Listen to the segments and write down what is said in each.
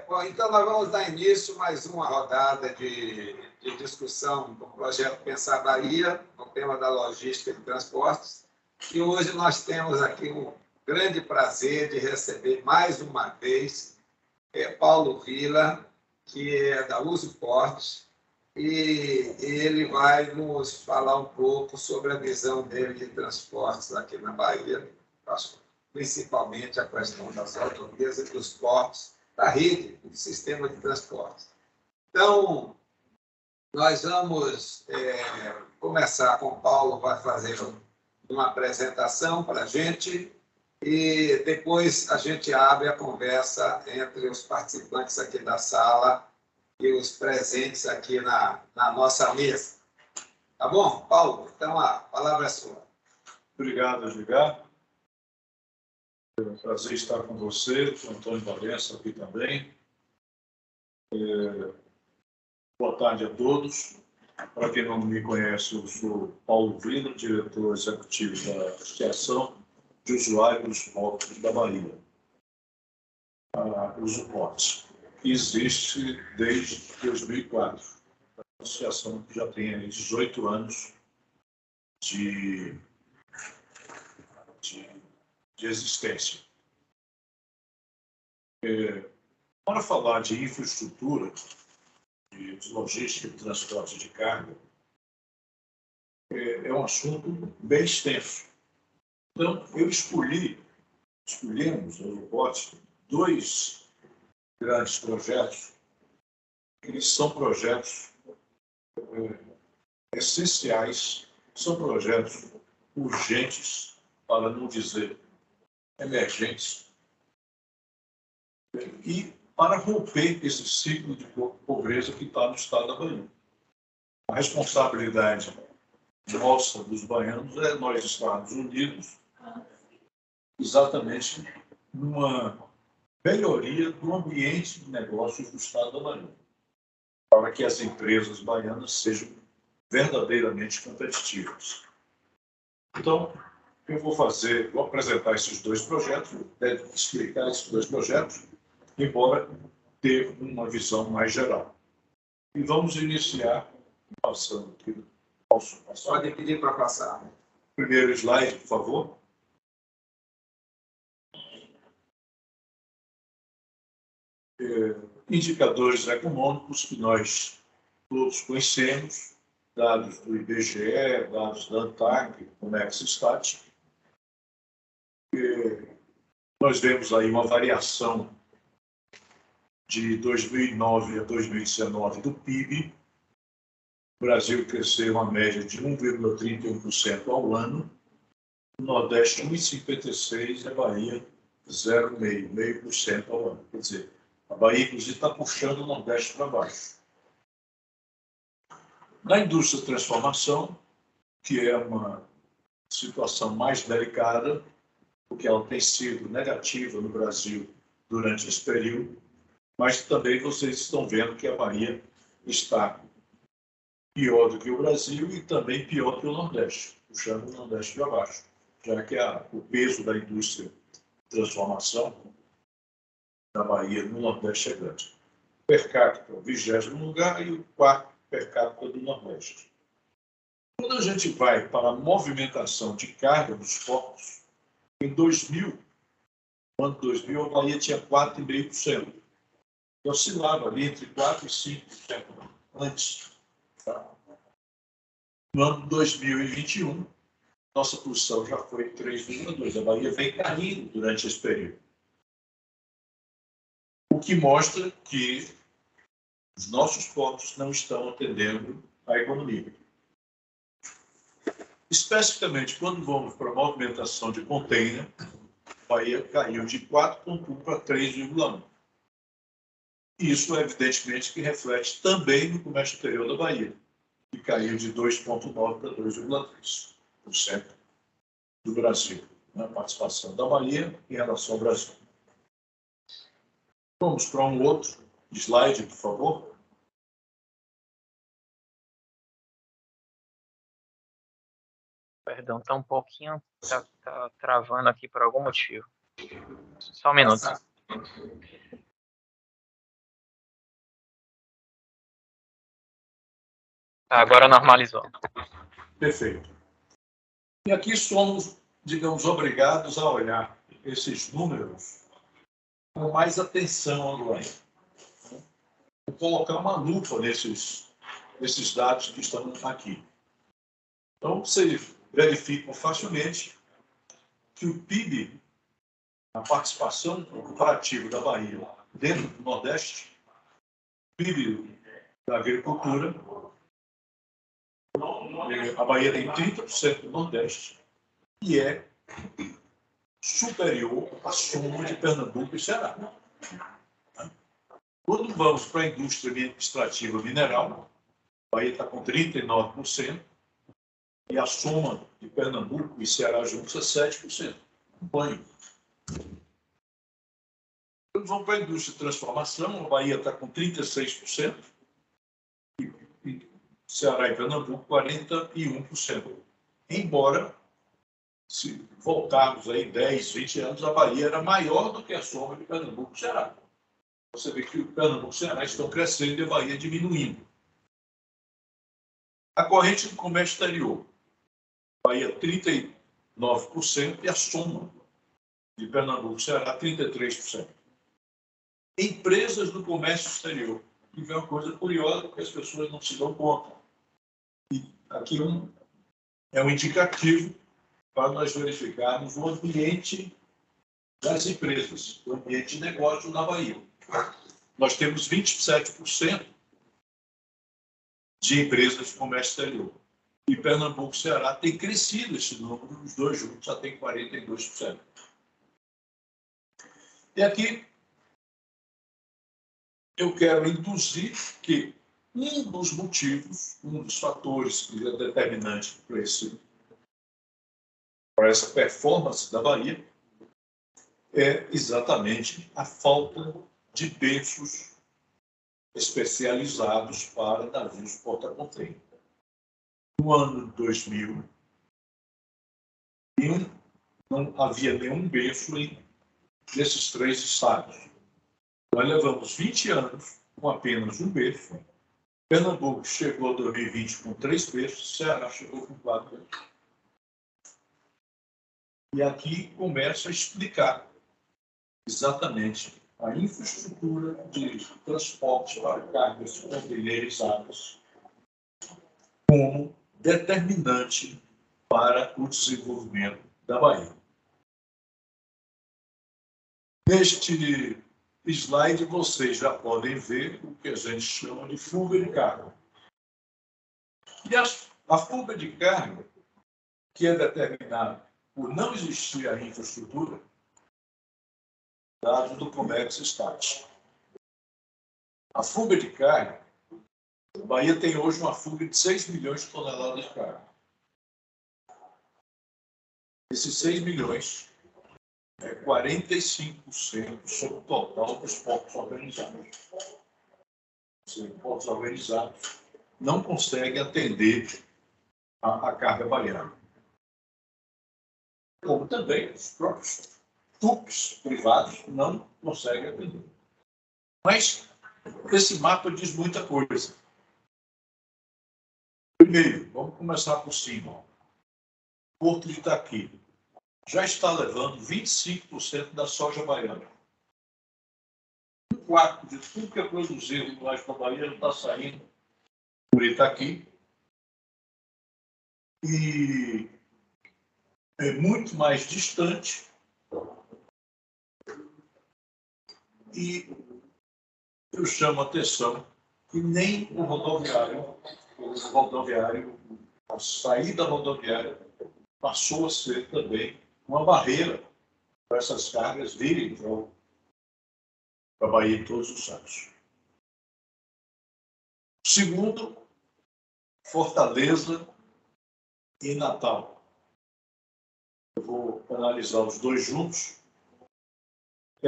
Bom, então, nós vamos dar início a mais uma rodada de discussão do projeto Pensar Bahia, no tema da logística de transportes. E hoje nós temos aqui um grande prazer de receber mais uma vez Paulo Vila, que é da Usuporte, e ele vai nos falar um pouco sobre a visão dele de transportes aqui na Bahia, principalmente a questão das rodovias e dos portos, da rede, do sistema de transporte. Então, nós vamos começar com o Paulo, vai fazer uma apresentação para a gente e depois a gente abre a conversa entre os participantes aqui da sala e os presentes aqui na nossa mesa. Tá bom, Paulo? Então, a palavra é sua. Obrigado, Edgar. É um prazer estar com você, com o Antônio Valença aqui também. Boa tarde a todos. Para quem não me conhece, eu sou Paulo Vila, diretor executivo da Associação de Usuários dos Portos da Bahia, a Usuporte, que existe desde 2004. A associação que já tem 18 anos de existência. Para falar de infraestrutura, de logística e transporte de carga, é um assunto bem extenso. Então, escolhemos no Usuporte dois grandes projetos, que eles são projetos essenciais, são projetos urgentes, para não dizer emergentes, e para romper esse ciclo de pobreza que está no estado da Bahia. A responsabilidade nossa, dos baianos, é nós estarmos unidos exatamente numa melhoria do ambiente de negócios do estado da Bahia, para que as empresas baianas sejam verdadeiramente competitivas. Então, eu vou apresentar esses dois projetos, explicar esses dois projetos, embora ter uma visão mais geral. E vamos iniciar passando aqui. Posso passar? Pode pedir para passar. Primeiro slide, por favor. Indicadores econômicos que nós todos conhecemos, dados do IBGE, dados da ANTAC, como é que se está. Nós vemos aí uma variação de 2009 a 2019 do PIB. O Brasil cresceu uma média de 1,31% ao ano, o Nordeste 1,56% e a Bahia 0,5% ao ano. Quer dizer, a Bahia, inclusive, está puxando o Nordeste para baixo. Na indústria de transformação, que é uma situação mais delicada, porque ela tem sido negativa no Brasil durante esse período, mas também vocês estão vendo que a Bahia está pior do que o Brasil e também pior que o Nordeste, puxando o Nordeste para baixo, já que o peso da indústria de transformação da Bahia no Nordeste é grande. Per capita, 20º lugar, e o quarto per capita do Nordeste. Quando a gente vai para a movimentação de carga dos portos, em 2000, no ano 2000, a Bahia tinha 4,5%. E oscilava ali entre 4% e 5% antes. No ano 2021, nossa posição já foi 3,2%. A Bahia vem caindo durante esse período. O que mostra que os nossos portos não estão atendendo a economia. Especificamente, quando vamos para a movimentação de container, a Bahia caiu de 4,1% para 3,1%. Isso, evidentemente, que reflete também no comércio exterior da Bahia, que caiu de 2,9% para 2,3% do Brasil, na participação da Bahia em relação ao Brasil. Vamos para um outro slide, por favor. Perdão, está um pouquinho, tá travando aqui por algum motivo. Só um minuto. Agora normalizou. Perfeito. E aqui somos, digamos, obrigados a olhar esses números com mais atenção agora. Vou colocar uma lupa nesses dados que estão aqui. Então, vocês verificam facilmente que o PIB, a participação comparativa da Bahia dentro do Nordeste, PIB da agricultura, a Bahia tem 30% do Nordeste e é superior à soma de Pernambuco e Ceará. Quando vamos para a indústria extrativa mineral, a Bahia está com 39% e a soma de Pernambuco e Ceará juntos é 7%. Banho. Quando vamos para a indústria de transformação, a Bahia está com 36% e Ceará e Pernambuco 41%. Embora, se voltarmos aí 10, 20 anos, a Bahia era maior do que a soma de Pernambuco e Ceará. Você vê que o Pernambuco e o Ceará estão crescendo e a Bahia diminuindo. A corrente do comércio exterior, Bahia 39% e a soma de Pernambuco e Ceará 33%. Empresas do comércio exterior, que é uma coisa curiosa que as pessoas não se dão conta. E aqui é um indicativo para nós verificarmos o ambiente das empresas, o ambiente de negócio na Bahia. Nós temos 27% de empresas de comércio exterior. E Pernambuco e Ceará tem crescido esse número, os dois juntos já tem 42%. E aqui eu quero induzir que um dos motivos, um dos fatores que é determinante para essa performance da Bahia é exatamente a falta de berços especializados para navios porta-container. No ano 2000, não havia nenhum berço nesses três estados. Nós levamos 20 anos com apenas um berço. Pernambuco chegou em 2020 com 3 berços, Ceará chegou com 4 berços. E aqui começa a explicar exatamente a infraestrutura de transporte para cargas containerizadas como determinante para o desenvolvimento da Bahia. Neste slide, vocês já podem ver o que a gente chama de fuga de carga. E a fuga de carga, que é determinada por não existir a infraestrutura, dados do Comex Stat. A fuga de carga, a Bahia tem hoje uma fuga de 6 milhões de toneladas de carga. Esses 6 milhões é 45% sobre o total dos portos organizados. Os portos organizados não conseguem atender a carga baiana. Como também os próprios TUPs privados não conseguem atender. Mas esse mapa diz muita coisa. Primeiro, vamos começar por cima. O Porto de Itaqui já está levando 25% da soja baiana. Um quarto de tudo que é produzido no oeste da Bahia está saindo por Itaqui. E é muito mais distante. E eu chamo a atenção que nem o rodoviário, a saída rodoviária passou a ser também uma barreira para essas cargas virem para a Bahia todos os anos. Segundo, Fortaleza e Natal. Eu vou analisar os dois juntos.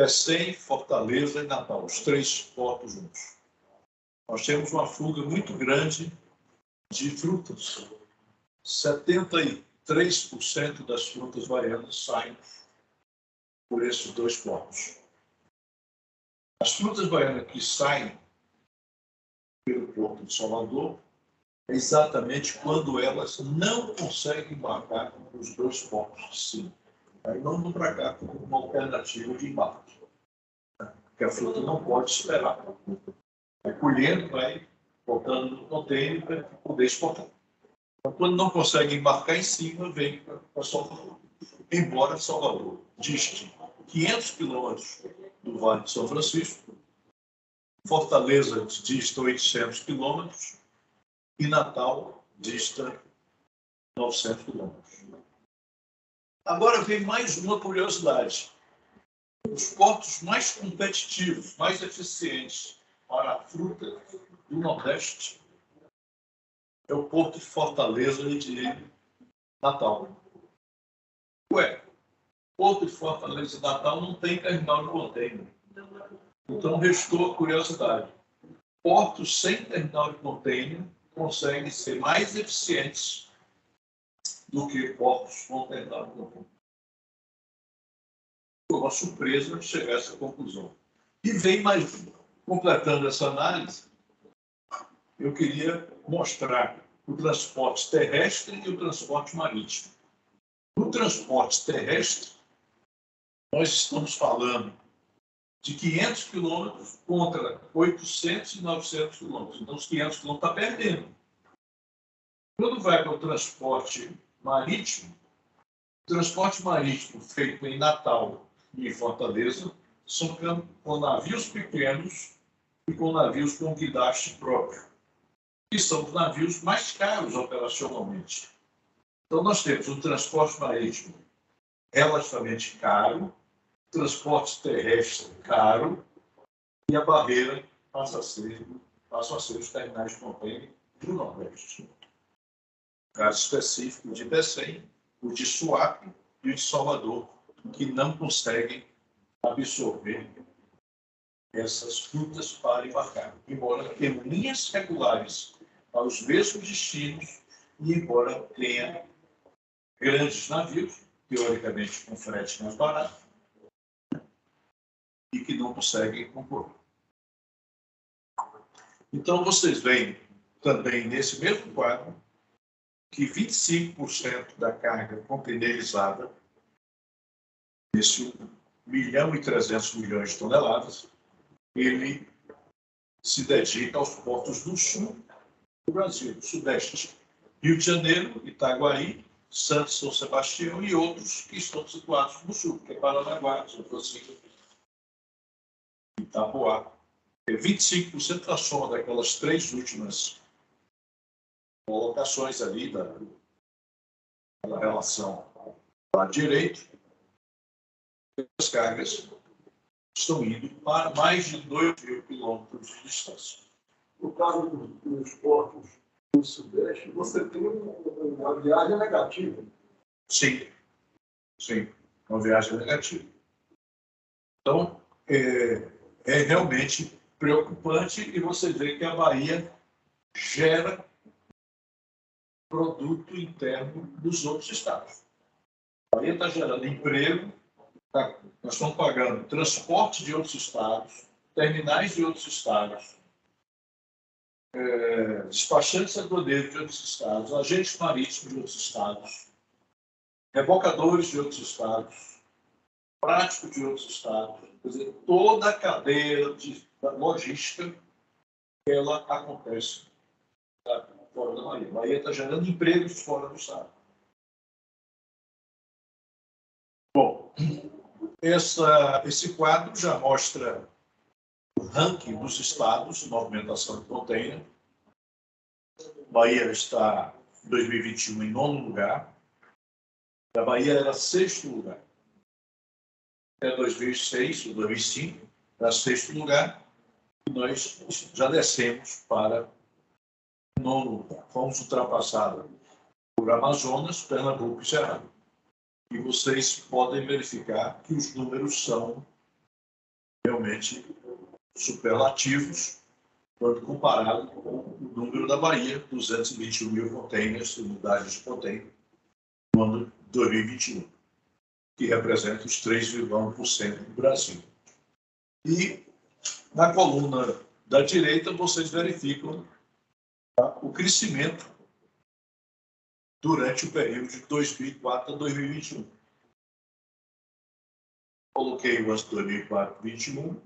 Sem Fortaleza e Natal, os três portos juntos. Nós temos uma fuga muito grande de frutas. 73% das frutas baianas saem por esses dois portos. As frutas baianas que saem pelo porto de Salvador é exatamente quando elas não conseguem embarcar nos dois portos de cima. Aí nós vamos para cá como uma alternativa de embarque, porque a fruta não pode esperar. Vai colhendo, vai botando no container para poder exportar. Então, quando não consegue embarcar em cima, vem para Salvador. Embora Salvador diste 500 quilômetros do Vale de São Francisco, Fortaleza dista 800 quilômetros e Natal dista 900 quilômetros. Agora vem mais uma curiosidade. Os portos mais competitivos, mais eficientes para a fruta do Nordeste é o Porto de Fortaleza e de Natal. Ué, Porto de Fortaleza e Natal não tem terminal de container. Então restou a curiosidade. Portos sem terminal de container conseguem ser mais eficientes do que portos com terminal de container. Foi uma surpresa chegar a essa conclusão. E vem mais, completando essa análise, eu queria mostrar o transporte terrestre e o transporte marítimo. No transporte terrestre, nós estamos falando de 500 quilômetros contra 800 e 900 quilômetros. Então, os 500 quilômetros está perdendo. Quando vai para o transporte marítimo feito em Natal e em Fortaleza são com navios pequenos e com navios com guindaste próprio, que são os navios mais caros operacionalmente. Então, nós temos um transporte marítimo relativamente caro, transporte terrestre caro, e a barreira passa a ser os terminais de container do Nordeste. O caso específico de Bessem, o de Suape e o de Salvador, que não conseguem absorver essas frutas para embarcar, embora tenham linhas regulares para os mesmos destinos e embora tenha grandes navios, teoricamente com frete mais barato, e que não conseguem concorrer. Então, vocês veem também nesse mesmo quadro que 25% da carga containerizada, esse 1.300.000.000 de toneladas, ele se dedica aos portos do sul do Brasil, do sudeste. Rio de Janeiro, Itaguaí, Santos, São Sebastião e outros que estão situados no sul, que é Paranaguá, São Francisco, Itapoá. 25% da soma daquelas três últimas colocações ali da relação à direita, as cargas estão indo para mais de 2.000 quilômetros de distância. No caso dos portos do Sudeste, você tem uma viagem negativa. Sim, uma viagem negativa. Então, é realmente preocupante e você vê que a Bahia gera produto interno dos outros estados. A Bahia está gerando emprego, nós estamos pagando transporte de outros estados, terminais de outros estados, despachantes aduaneiros de outros estados, agentes marítimos de outros estados, rebocadores de outros estados, práticos de outros estados. Quer dizer, toda a cadeia de logística, ela acontece fora da Bahia. A Bahia está gerando empregos fora do estado. Bom, esse quadro já mostra o ranking dos estados de movimentação de container. Bahia está, em 2021, em 9º lugar. A Bahia era 6º lugar. Até 2006 ou 2005, era 6º lugar. E nós já descemos para 9º lugar. Fomos ultrapassados por Amazonas, Pernambuco e Ceará. E vocês podem verificar que os números são realmente superlativos quando comparado com o número da Bahia, 221.000 containers, unidades de container, no ano de 2021, que representa os 3,1% do Brasil. E na coluna da direita vocês verificam o crescimento durante o período de 2004 a 2021. Coloquei o ano de 2004 e 2021,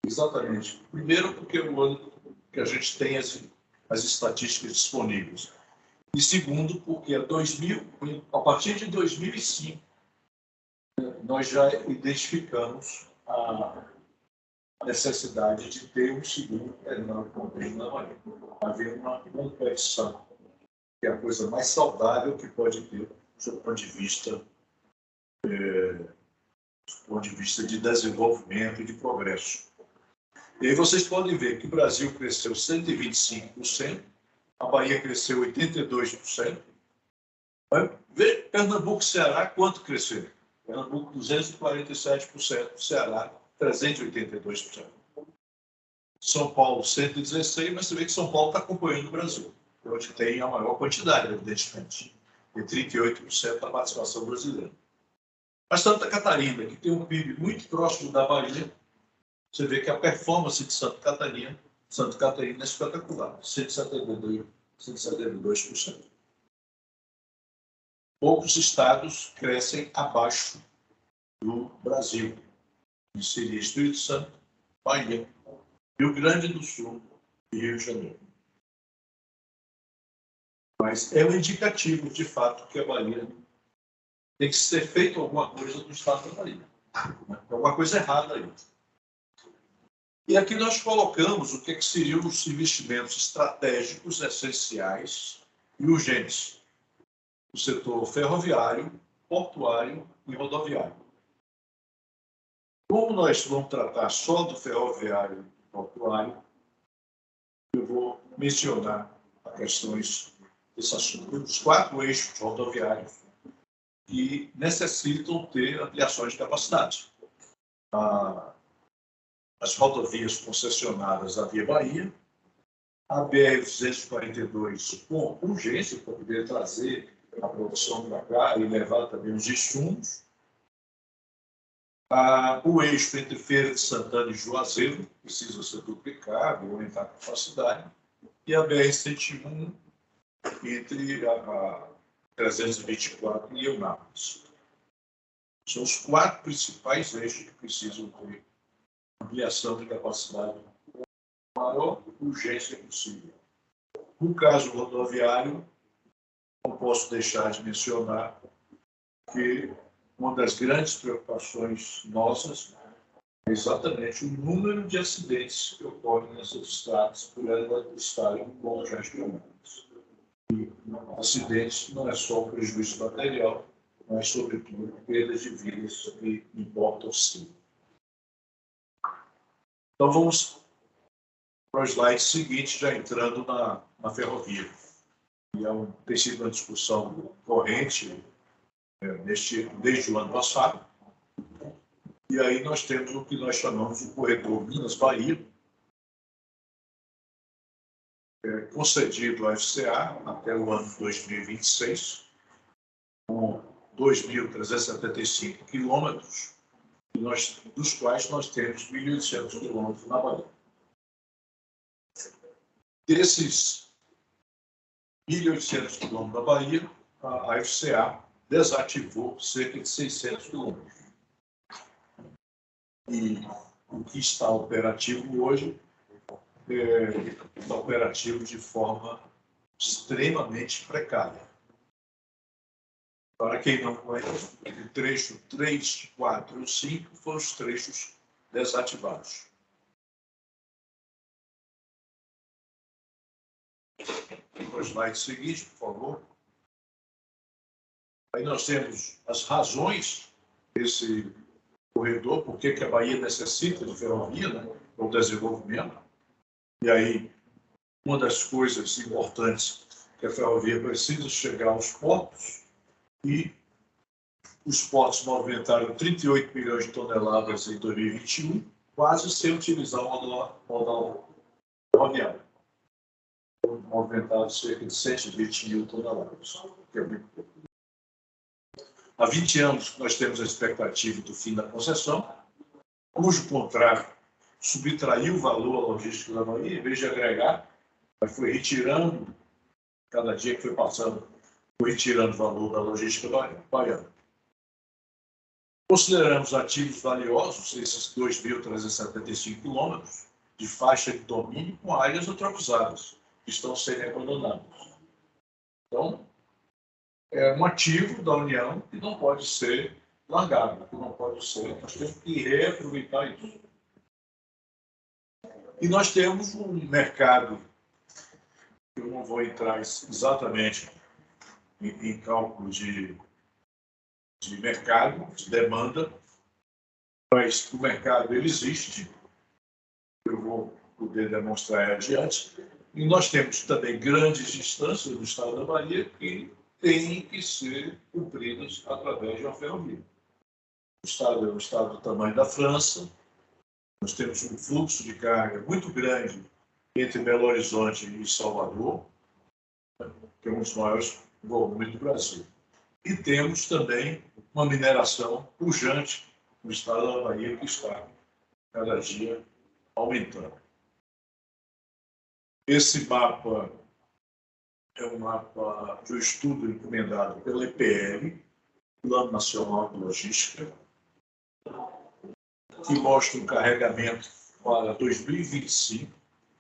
exatamente. Primeiro, porque é o ano que a gente tem as estatísticas disponíveis. E segundo, porque a partir de 2005, nós já identificamos a necessidade de ter um segundo terminal de contêiner na Bahia. Haver uma competição, que é a coisa mais saudável que pode ter, do ponto de vista de desenvolvimento e de progresso. E aí vocês podem ver que o Brasil cresceu 125%, a Bahia cresceu 82%. Vê Pernambuco e Ceará quanto cresceu? Pernambuco 247%, Ceará 382%. São Paulo 116%, mas você vê que São Paulo está acompanhando o Brasil, onde tem a maior quantidade, evidentemente, de 38% da participação brasileira. Mas Santa Catarina, que tem um PIB muito próximo da Bahia, você vê que a performance de Santa Catarina é espetacular, 172%. Poucos estados crescem abaixo do Brasil. Que seria Espírito Santo, Bahia, Rio Grande do Sul e Rio de Janeiro. Mas é um indicativo, de fato, que a Bahia tem que ser feito alguma coisa no estado da Bahia. Alguma coisa errada aí. E aqui nós colocamos o que seriam os investimentos estratégicos, essenciais e urgentes no setor ferroviário, portuário e rodoviário. Como nós vamos tratar só do ferroviário e portuário, eu vou mencionar as questões desse assunto. Os 4 eixos rodoviários que necessitam ter ampliações de capacidade. As rodovias concessionadas à Via Bahia, a BR-242 com urgência para poder trazer a produção para cá e levar também os insumos, o eixo entre Feira de Santana e Juazeiro precisa ser duplicado, aumentar a capacidade, e a BR-101 entre a 324 e Eunápolis. São os 4 principais eixos que precisam ter ampliação de capacidade com a maior urgência possível. No caso rodoviário, não posso deixar de mencionar que uma das grandes preocupações nossas é exatamente o número de acidentes que ocorrem nessas estradas por elas estarem congestionadas. E acidentes não é só prejuízo material, mas, sobretudo, perdas de vidas que importam sim. Então, vamos para o slide seguinte, já entrando na ferrovia. E tem sido uma discussão corrente desde o ano passado. E aí nós temos o que nós chamamos de corredor Minas-Bahia, concedido à FCA até o ano 2026, com 2.375 quilômetros, dos quais nós temos 1.800 quilômetros na Bahia. Desses 1.800 quilômetros da Bahia, a FCA desativou cerca de 600 quilômetros. E o que está operativo hoje está operativo de forma extremamente precária. Para quem não conhece, o trecho 3, 4 e 5 foram os trechos desativados. O slide seguinte, por favor. Aí nós temos as razões desse corredor, por que a Bahia necessita de ferrovia, né, para o desenvolvimento. E aí, uma das coisas importantes que a ferrovia precisa chegar aos portos, e os portos movimentaram 38 milhões de toneladas em 2021, quase sem utilizar o modal ferroviário. Movimentado cerca de 120 mil toneladas, que é muito pouco. Há 20 anos nós temos a expectativa do fim da concessão, cujo contrato subtraiu o valor à logística da Bahia, em vez de agregar, mas foi retirando, cada dia que foi passando, foi retirando valor da logística baiana. Consideramos ativos valiosos esses 2.375 quilômetros de faixa de domínio com áreas eutrofizadas, que estão sendo abandonadas. Então, é um ativo da União que não pode ser largado, que não pode ser, nós temos que reaproveitar isso. E nós temos um mercado, eu não vou entrar exatamente em cálculo de mercado, de demanda, mas o mercado ele existe, eu vou poder demonstrar adiante, e nós temos também grandes distâncias do estado da Bahia que têm que ser cumpridas através de uma ferrovia. O estado é um estado do tamanho da França, nós temos um fluxo de carga muito grande entre Belo Horizonte e Salvador, que é um dos maiores volumes do Brasil. E temos também uma mineração pujante no estado da Bahia, que está cada dia aumentando. Esse mapa é um mapa de um estudo encomendado pela EPL, Plano Nacional de Logística, que mostra o carregamento para 2025,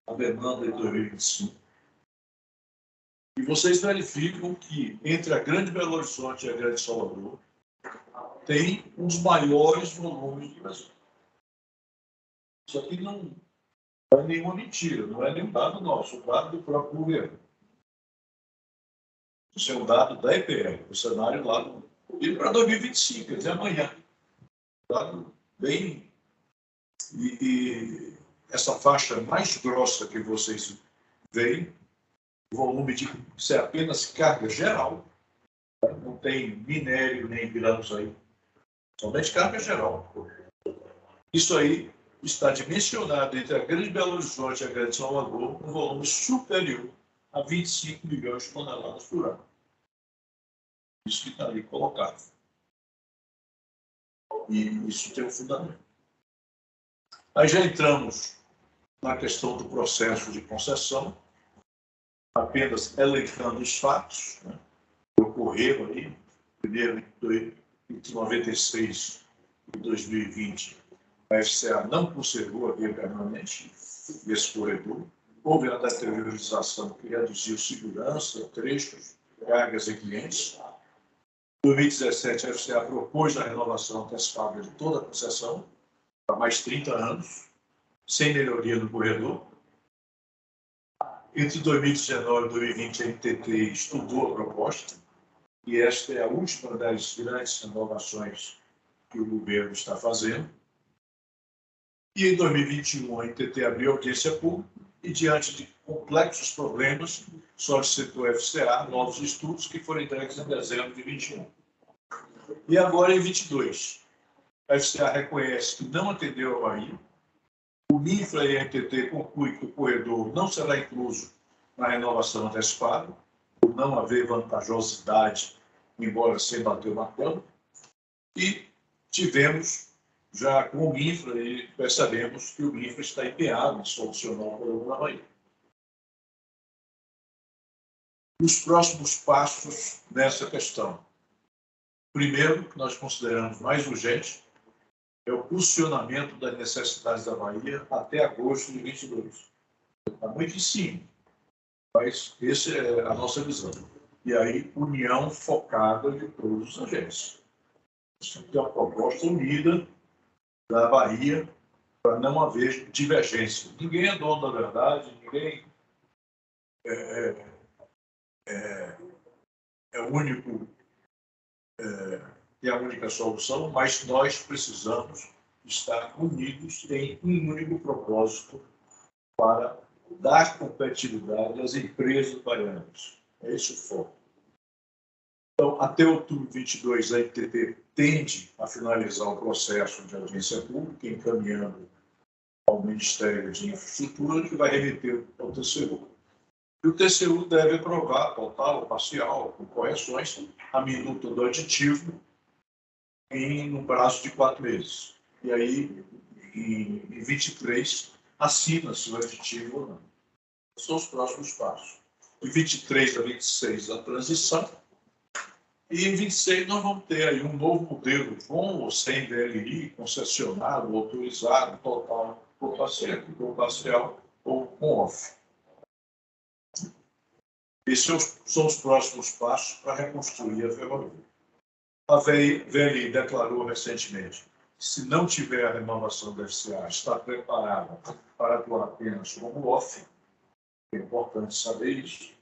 a demanda de 2025. E vocês verificam que entre a Grande Belo Horizonte e a Grande Salvador tem um dos maiores volumes do Brasil. Isso aqui não é nenhuma mentira, não é nenhum dado nosso, é um dado do próprio governo. Isso é um dado da EPL, o cenário lá e para 2025, quer dizer, amanhã. Dado bem. E essa faixa mais grossa que vocês veem, o volume de isso é apenas carga geral, não tem minério nem grãos aí, somente carga geral. Isso aí está dimensionado entre a Grande Belo Horizonte e a Grande Salvador, um volume superior a 25 milhões de toneladas por ano. Isso que está ali colocado. E isso tem um fundamento. Aí já entramos na questão do processo de concessão, apenas elencando os fatos, né, que ocorreram aí, primeiro entre 96 e 2020, a FCA não conservou a via permanente desse corredor, houve a deteriorização que reduziu segurança, trechos, cargas e clientes. Em 2017, a FCA propôs a renovação antecipada de toda a concessão, para mais 30 anos, sem melhoria no corredor. Entre 2019 e 2020, a NTT estudou a proposta, e esta é a última das grandes renovações que o governo está fazendo. E em 2021, a NTT abriu audiência pública e, diante de complexos problemas, solicitou à FCA novos estudos que foram entregues em dezembro de 2021. E agora, em 2022, a FCA reconhece que não atendeu a Bahia, o MINFRA e a NTT concluem que o corredor não será incluso na renovação antecipada, por não haver vantajosidade, embora sem bater o martelo, e tivemos já com o MINFRA e percebemos que o MINFRA está empenhado em solucionar o problema da Bahia. Os próximos passos nessa questão. Primeiro, que nós consideramos mais urgente, é o posicionamento das necessidades da Bahia até agosto de 2022. Está muito em cima, mas essa é a nossa visão. E aí, união focada de todos os agentes. Isso tem uma proposta unida da Bahia para não haver divergência. Ninguém é dono da verdade, ninguém é o único, é a única solução, mas nós precisamos estar unidos em um único propósito para dar competitividade às empresas baianas. É esse o foco. Então, até outubro de 2022, a NTT tende a finalizar o processo de audiência pública, encaminhando ao Ministério de Infraestrutura, que vai remeter ao TCU. E o TCU deve aprovar, total ou parcial, com correções, a minuta do aditivo no prazo de 4 meses. E aí, em 23, assina-se o aditivo ou não. São os próximos passos. De 23 a 26, a transição. E em 26 nós vamos ter aí um novo modelo com ou sem DLI, concessionado, autorizado, total, ou parcial, ou com off. Esses são os próximos passos para reconstruir a ferrovia. A VLI declarou recentemente que, se não tiver a renovação da FCA, está preparada para atuar apenas como off. É importante saber isso.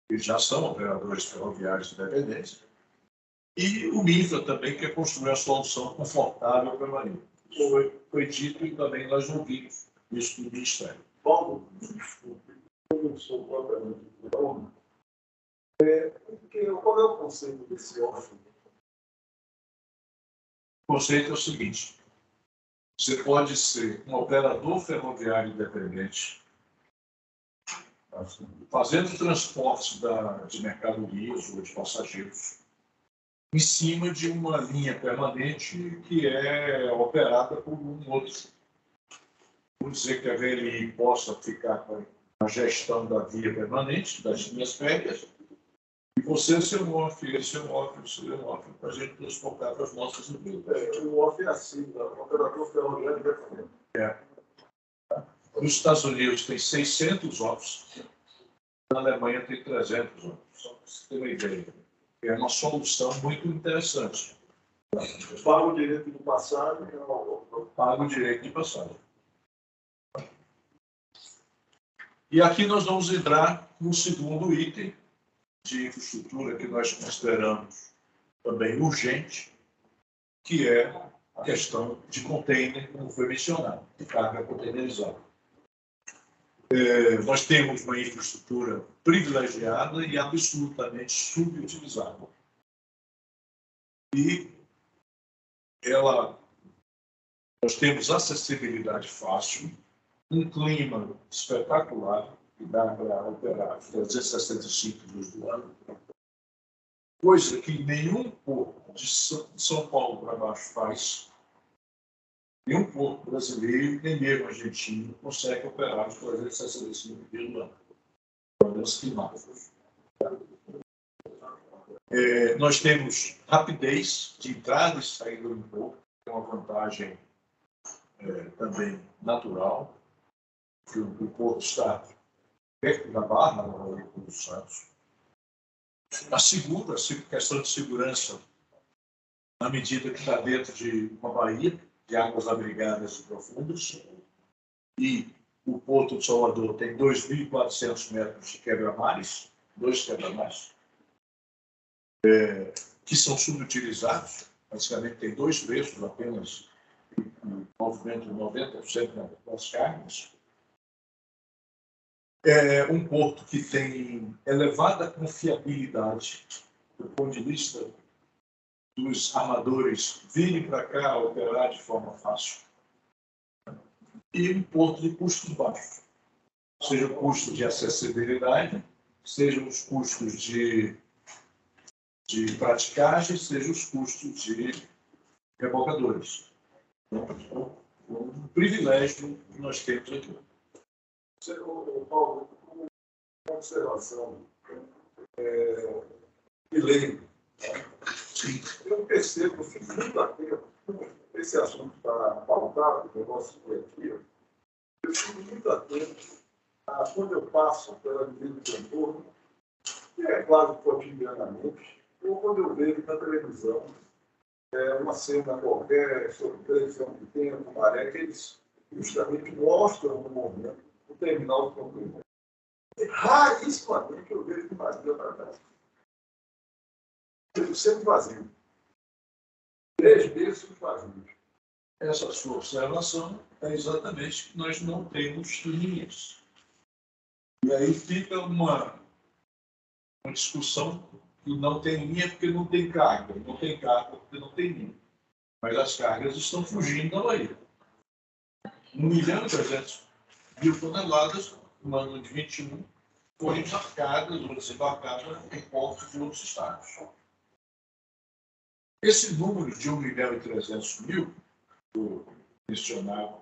Eles já são operadores ferroviários independentes. E o MINFRA também quer construir a solução confortável para a Marinha. Isso foi dito e também nós ouvimos isso do Ministério. Paulo, desculpe, eu não sou propriamente Paulo. Qual é o conceito desse off? O conceito é o seguinte: você pode ser um operador ferroviário independente, fazendo transporte de mercadorias ou de passageiros, em cima de uma linha permanente que é operada por um outro. Vamos dizer que a VLI possa ficar com a gestão da via permanente, das linhas férreas, e você ser um off, ele ser um off, você ser um off, para a gente transportar para as nossas empresas. O off é assim, o operador ferroviário independente. Nos Estados Unidos tem 600 offs, na Alemanha tem 300 offs, só para você ter uma ideia. É uma solução muito interessante. Paga o direito de passagem. Paga o direito de passagem. E aqui nós vamos entrar no segundo item de infraestrutura que nós consideramos também urgente, que é a questão de container, como foi mencionado, de carga containerizada. Nós temos uma infraestrutura privilegiada e absolutamente subutilizada. E nós temos acessibilidade fácil, um clima espetacular, que dá para operar 365 dias do ano, coisa que nenhum porto de São Paulo para baixo faz. Nenhum porto brasileiro, nem mesmo argentino, consegue operar os 365 dias do ano. Problemas climáticos. Nós temos rapidez de entrada e saída do porto, que é uma vantagem também natural, que o porto está perto da Barra, no Rio dos Santos. A questão de segurança, na medida que está dentro de uma baía, de águas abrigadas e profundas, e o Porto de Salvador tem 2.400 metros de quebra-mares, 2 quebra-mares, que são subutilizados, basicamente tem 2 trechos apenas, movimento de 90% das cargas. É um porto que tem elevada confiabilidade do ponto de vista dos armadores virem para cá operar de forma fácil. E um porto de custo baixo, seja o custo de acessibilidade, sejam os custos de praticagem, sejam os custos de rebocadores. Então, um privilégio que nós temos aqui. Paulo, uma observação que lembro. Eu percebo, eu fico muito atento, esse assunto está pautado no nosso coletivo, eu fico muito atento a quando eu passo pela Avenida do Entorno, que é quase cotidianamente, ou quando eu vejo na televisão uma cena qualquer sobre previsão de tempo, maré, que eles justamente mostram no momento o terminal de conteúdo. Raríssimamente eu vejo que vazio para trás. Sempre vazio. 3 vezes vazio. Essa sua observação é exatamente que nós não temos linhas. E aí fica uma discussão que não tem linha porque não tem carga, não tem carga porque não tem linha. Mas as cargas estão fugindo da Bahia. 1.300.000 toneladas, no ano de 21, foram embarcadas ou desembarcadas em portos de outros estados. Esse número de 1.300.000, mencionado,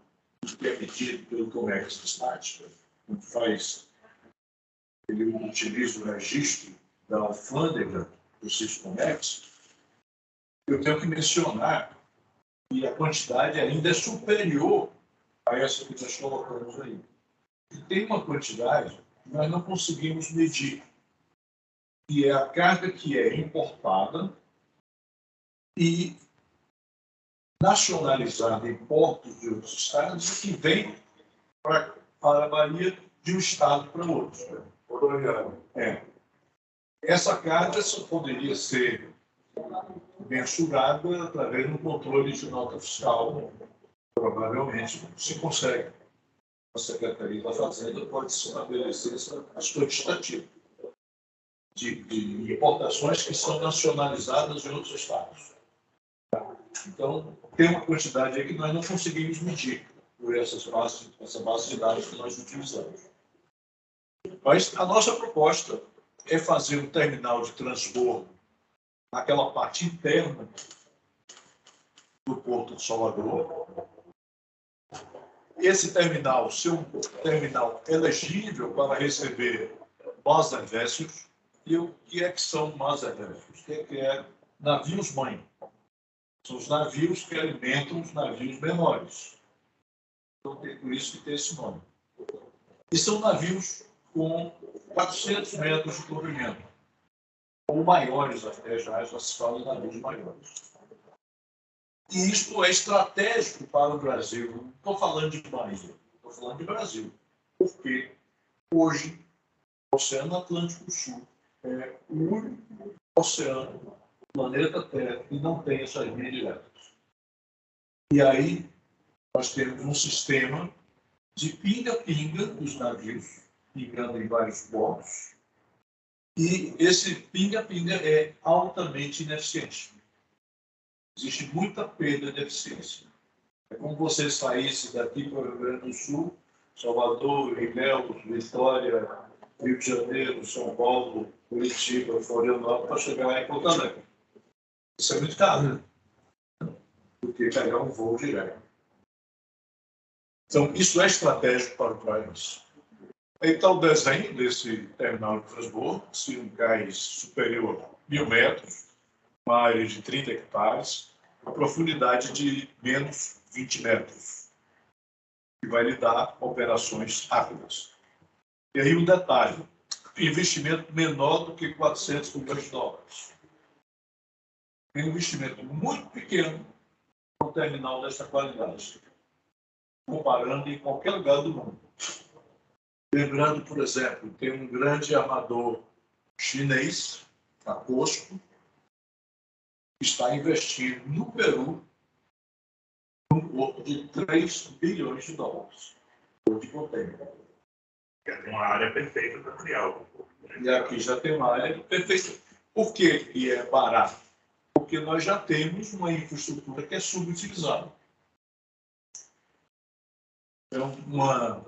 que é medido pelo Comércio Estático, que faz ele utiliza o registro da alfândega do Siscomex, eu tenho que mencionar que a quantidade ainda é superior a essa que nós colocamos aí. E tem uma quantidade que nós não conseguimos medir, que é a carga que é importada e nacionalizada em portos de outros estados e que vem para a Bahia de um estado para outro. Essa carga só poderia ser mensurada através do controle de nota fiscal. Provavelmente se consegue. A Secretaria da Fazenda pode estabelecer essa questão estatística de importações que são nacionalizadas em outros estados. Então, tem uma quantidade aí que nós não conseguimos medir por essa base de dados que nós utilizamos. Mas a nossa proposta é fazer um terminal de transbordo naquela parte interna do Porto de Salvador. Esse terminal ser um terminal elegível para receber maservécios. E o que é que são maservécios? O que é navios-mãe? São os navios que alimentam os navios menores. Então, por isso que tem esse nome. E são navios com 400 metros de comprimento, ou maiores até, já se fala em navios maiores. E isto é estratégico para o Brasil. Não estou falando de Bahia, estou falando de Brasil. Porque hoje o Oceano Atlântico Sul é o único oceano do planeta Terra que não tem essas linhas diretas. E aí nós temos um sistema de pinga-pinga dos navios, pingando em vários portos, e esse pinga-pinga é altamente ineficiente. Existe muita perda de eficiência. É como você saísse daqui para o Rio Grande do Sul, Salvador, Ilhéus, Vitória, Rio de Janeiro, São Paulo, Curitiba, Florianópolis, para chegar em Porto Alegre. Isso é muito caro, né? Porque pegar um voo direto. Então, isso é estratégico para o país. Então, o desenho desse terminal de transbordo, se um cais superior a 1.000 metros, uma área de 30 hectares, a profundidade de menos 20 metros, que vai lhe dar operações rápidas. E aí um detalhe, investimento menor do que 400 milhões de dólares. Tem um investimento muito pequeno para um terminal dessa qualidade, comparando em qualquer lugar do mundo. Lembrando, por exemplo, tem um grande armador chinês, a COSCO, que está investindo no Peru num porto de 3 bilhões de dólares. De container. É uma área perfeita para criar. E aqui já tem uma área perfeita. Por que que é barato? Porque nós já temos uma infraestrutura que é subutilizada. Então, uma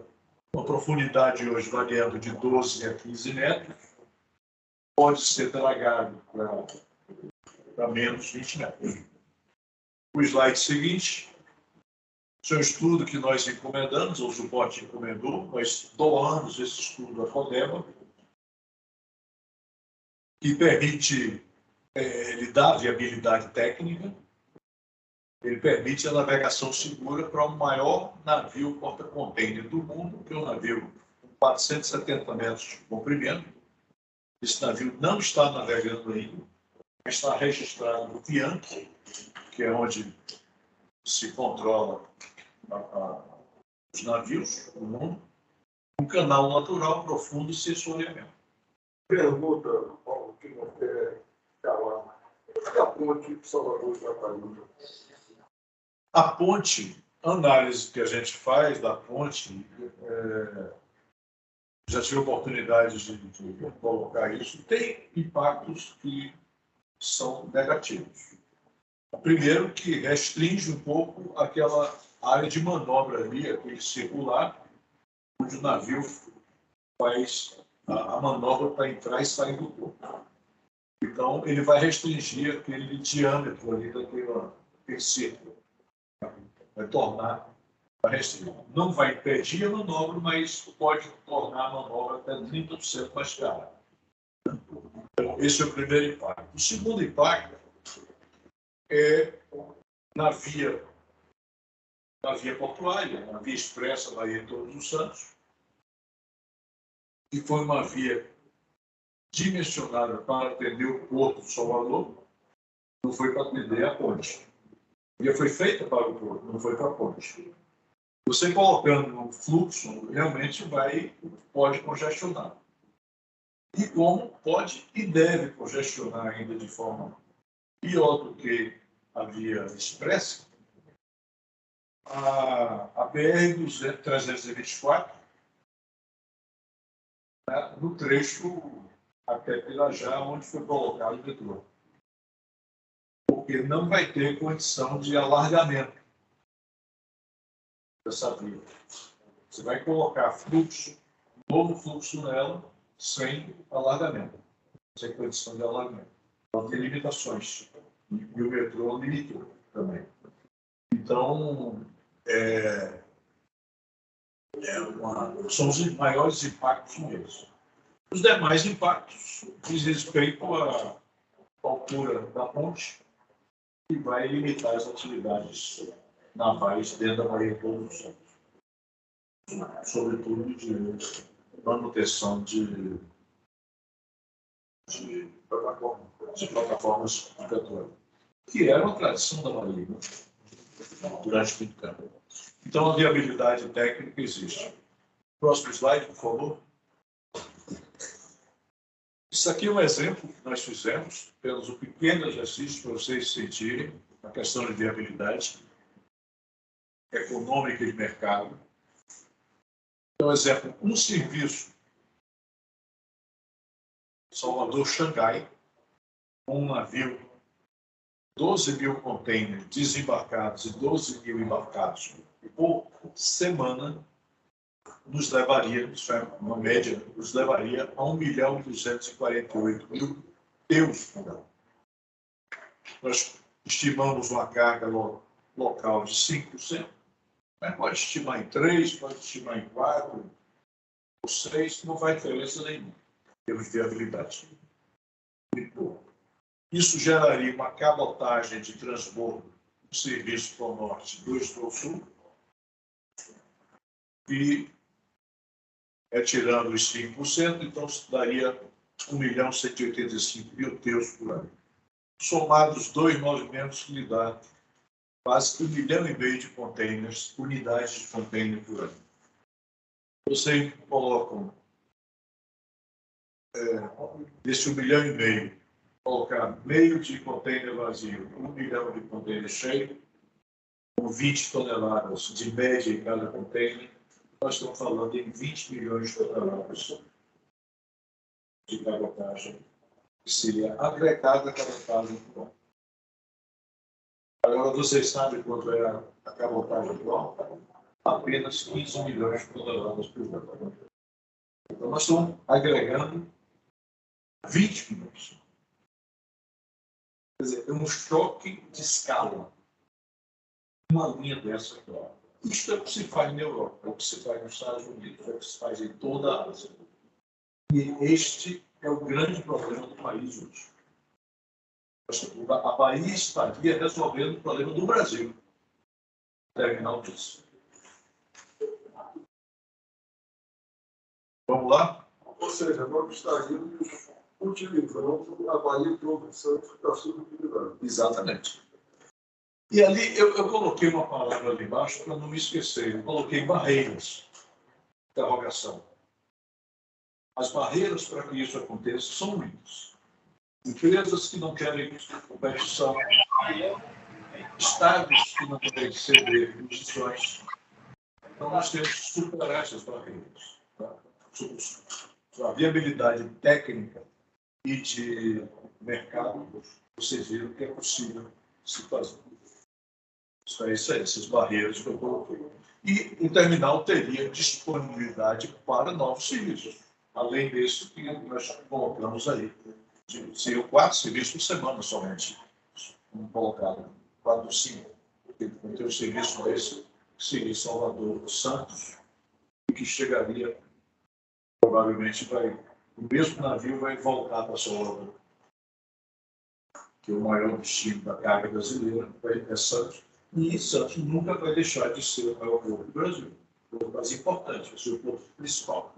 profundidade hoje variando de 12 a 15 metros pode ser dragado para menos 20 metros. O slide seguinte, isso é um estudo que nós encomendamos, ou o suporte encomendou, nós doamos esse estudo à FODEMA, que permite, ele dá viabilidade técnica, ele permite a navegação segura para o maior navio porta-container do mundo, que é um navio com 470 metros de comprimento. Esse navio não está navegando ainda, mas está registrado no Bianchi, que é onde se controla os navios do mundo, um canal natural profundo e sem assoreamento. Pergunta, Paulo, que não quer calar. E a ponte Salvador de Jacaúna? A ponte, a análise que a gente faz da ponte, já tive a oportunidade de colocar isso, tem impactos que são negativos. Primeiro, que restringe um pouco aquela área de manobra ali, aquele circular, onde o navio faz a manobra para entrar e sair do porto. Então, ele vai restringir aquele diâmetro ali daquele círculo. Vai tornar Não vai impedir a manobra, mas pode tornar a manobra até 30% mais cara. Então, esse é o primeiro impacto. O segundo impacto é na via portuária, na via expressa Bahia de Todos os Santos, que foi uma via dimensionada para atender o Porto de Salvador, não foi para atender a ponte. A via foi feita para o Porto, não foi para a ponte. Você colocando um fluxo, realmente pode congestionar. E como pode e deve congestionar ainda de forma pior do que a via expressa, a BR-324, né, no trecho até Pirajá, onde foi colocado o metrô. Porque não vai ter condição de alargamento dessa via. Você vai colocar novo fluxo nela, sem alargamento, sem condição de alargamento. Então, tem limitações. E o metrô limitou também. Então, são os maiores impactos mesmo. Os demais impactos diz respeito à altura da ponte, que vai limitar as atividades navais dentro da Bahia de Todos os Santos, sobretudo de manutenção de plataformas de petróleo, que era uma tradição da Bahia, né? Durante muito tempo. Então, a viabilidade técnica existe. Próximo slide, por favor. Isso aqui é um exemplo que nós fizemos, temos um pequeno exercício para vocês sentirem a questão de viabilidade econômica e de mercado. Então, exemplo, um serviço Salvador-Xangai, um navio, 12 mil containers desembarcados e 12 mil embarcados por semana, nos levaria, uma média, nos levaria a 1.248.000 euros por ano. Nós estimamos uma carga local de 5%, mas pode estimar em 3%, pode estimar em 4%, ou 6%, não vai ter diferença nenhuma, em termos de viabilidade. Isso geraria uma cabotagem de transbordo do serviço para o norte, 2 para o sul, e retirando os 5%, então se daria 1.185.000 teus por ano. Somados dois movimentos que lhe dá quase 1,5 milhão de containers, unidades de container por ano. Vocês colocam desse 1,5 milhão, colocar meio de container vazio, 1 milhão de container cheio, com 20 toneladas de média em cada container, nós estamos falando em 20 milhões de toneladas de cabotagem, que seria agregada a cabotagem atual. Agora, vocês sabem quanto é a cabotagem atual? Apenas 15 milhões de toneladas por ano. Então, nós estamos agregando 20 milhões. Quer dizer, é um choque de escala. Uma linha dessa aqui. Isto é o que se faz na Europa, é o que se faz nos Estados Unidos, é o que se faz em toda a Ásia. E este é o grande problema do país hoje. A Bahia estaria resolvendo o problema do Brasil. Terminal disso. Vamos lá? Ou seja, nós estaríamos utilizando a Bahia de Todos os Santos para a sua utilidade. Exatamente. E ali eu coloquei uma palavra ali embaixo para não me esquecer. Eu coloquei barreiras. Interrogação. As barreiras para que isso aconteça são muitas. Empresas que não querem competição, estados que não querem ceder posições. Então, nós temos que superar essas barreiras. Tá? A viabilidade técnica e de mercado, vocês viram que é possível se fazer. Isso é isso aí, essas barreiras que eu coloquei. E o terminal teria disponibilidade para novos serviços, além desse que nós colocamos aí. Seriam 4 serviços por semana somente. Vamos colocar 4 ou 5. Porque tem um serviço desse que seria Salvador Santos, e que chegaria, provavelmente, o mesmo navio vai voltar para Salvador, que é o maior destino da carga brasileira, é Santos, e Santos nunca vai deixar de ser o maior porto do Brasil, o porto mais importante, vai ser o porto principal.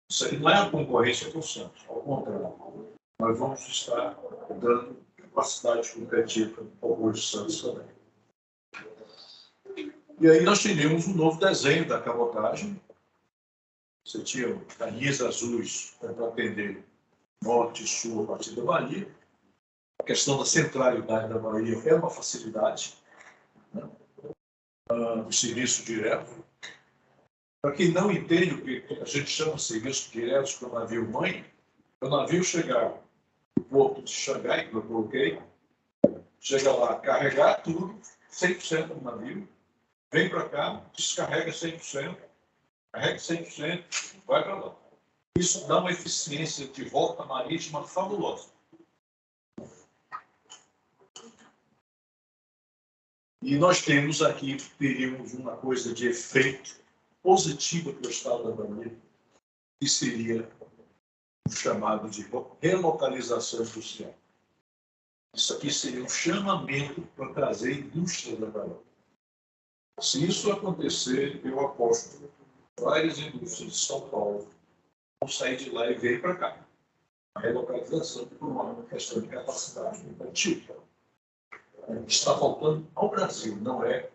Isso aí não é a concorrência com o Santos, ao contrário. Nós vamos estar dando capacidade competitiva ao Porto de Santos também. E aí nós teríamos um novo desenho da cabotagem. Você tinha linhas azuis para atender norte e sul a partir da Bahia. A questão da centralidade da Bahia é uma facilidade, né? O serviço direto. Para quem não entende o que a gente chama de serviço direto para o navio-mãe, é o navio chegar no porto de Xangai, que eu coloquei, chega lá, carregar tudo, 100% do navio, vem para cá, descarrega 100%, carrega 100%, vai para lá. Isso dá uma eficiência de volta marítima fabulosa. E nós temos aqui, teríamos uma coisa de efeito positiva para o estado da Bahia, que seria o chamado de relocalização industrial. Isso aqui seria um chamamento para trazer indústria da Bahia. Se isso acontecer, eu aposto que várias indústrias de São Paulo vão sair de lá e vir para cá. A relocalização por uma questão de capacidade competitiva. Está faltando ao Brasil, não é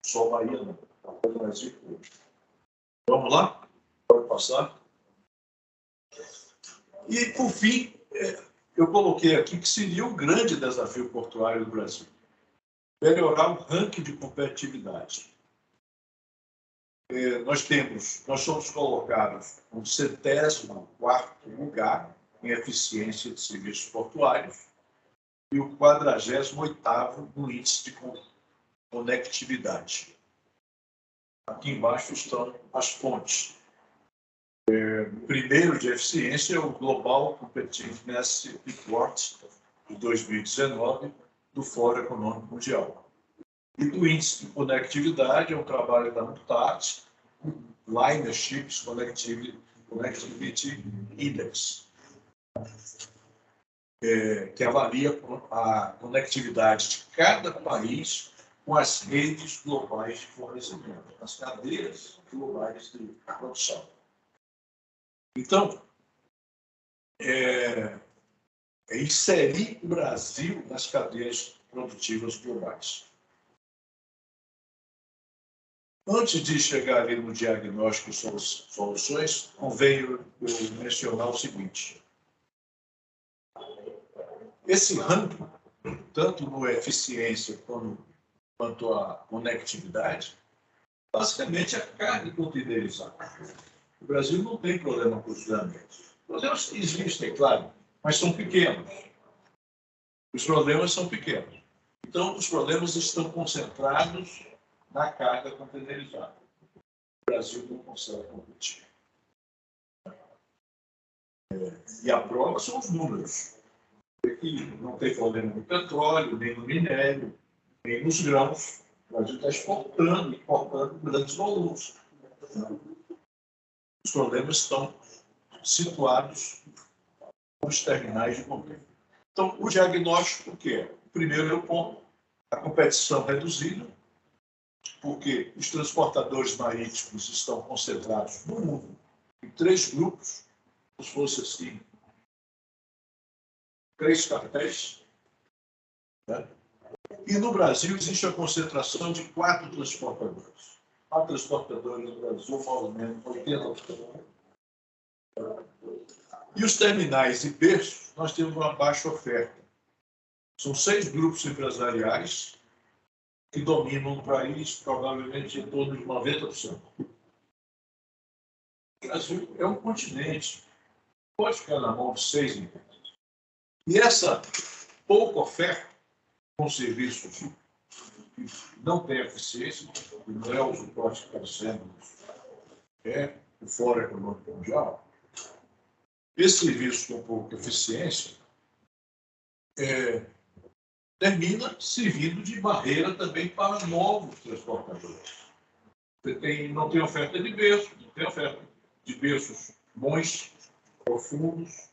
só a Bahia, não. É o Brasil todo. Vamos lá? Pode passar. E, por fim, eu coloquei aqui que seria um grande desafio portuário do Brasil. Melhorar o ranking de competitividade. Nós somos colocados no 74º lugar em eficiência de serviços portuários e o 48º no índice de conectividade. Aqui embaixo estão as fontes. O primeiro de eficiência é o Global Competitiveness Report de 2019 do Fórum Econômico Mundial. E do índice de conectividade é um trabalho da UNCTAD, Linerships Connectivity Index, que avalia a conectividade de cada país com as redes globais de fornecimento, as cadeias globais de produção. Então, inserir o Brasil nas cadeias produtivas globais. Antes de chegar ali no diagnóstico e soluções, convém eu mencionar o seguinte. Esse ranking, tanto no eficiência quanto a conectividade, basicamente é a carne containerizada. O Brasil não tem problema com os grandes. Problemas existem, claro, mas são pequenos. Os problemas são pequenos. Então, os problemas estão concentrados na carga containerizada. O Brasil não consegue competir. E a prova são os números. Aqui não tem problema no petróleo, nem no minério, nem nos grãos. O Brasil está importando grandes volumes. Os problemas estão situados nos terminais de contêiner. Então, o diagnóstico, o que é? O primeiro é o ponto. A competição reduzida, porque os transportadores marítimos estão concentrados no mundo em 3 grupos, como se fosse assim, 3 cartéis, né? E no Brasil existe a concentração de 4 transportadores. 4 transportadores no Brasil, movimentam 80%. E os terminais e berços, nós temos uma baixa oferta. São 6 grupos empresariais que dominam o país, provavelmente em torno de 90%. O Brasil é um continente, pode ficar na mão de 6 empresas. E essa pouca oferta com serviços que não tem eficiência, que não é o suporte que está sendo, é o Fórum Econômico Mundial, esse serviço com pouca eficiência termina servindo de barreira também para novos transportadores. Não tem oferta de berço, não tem oferta de berços bons, profundos.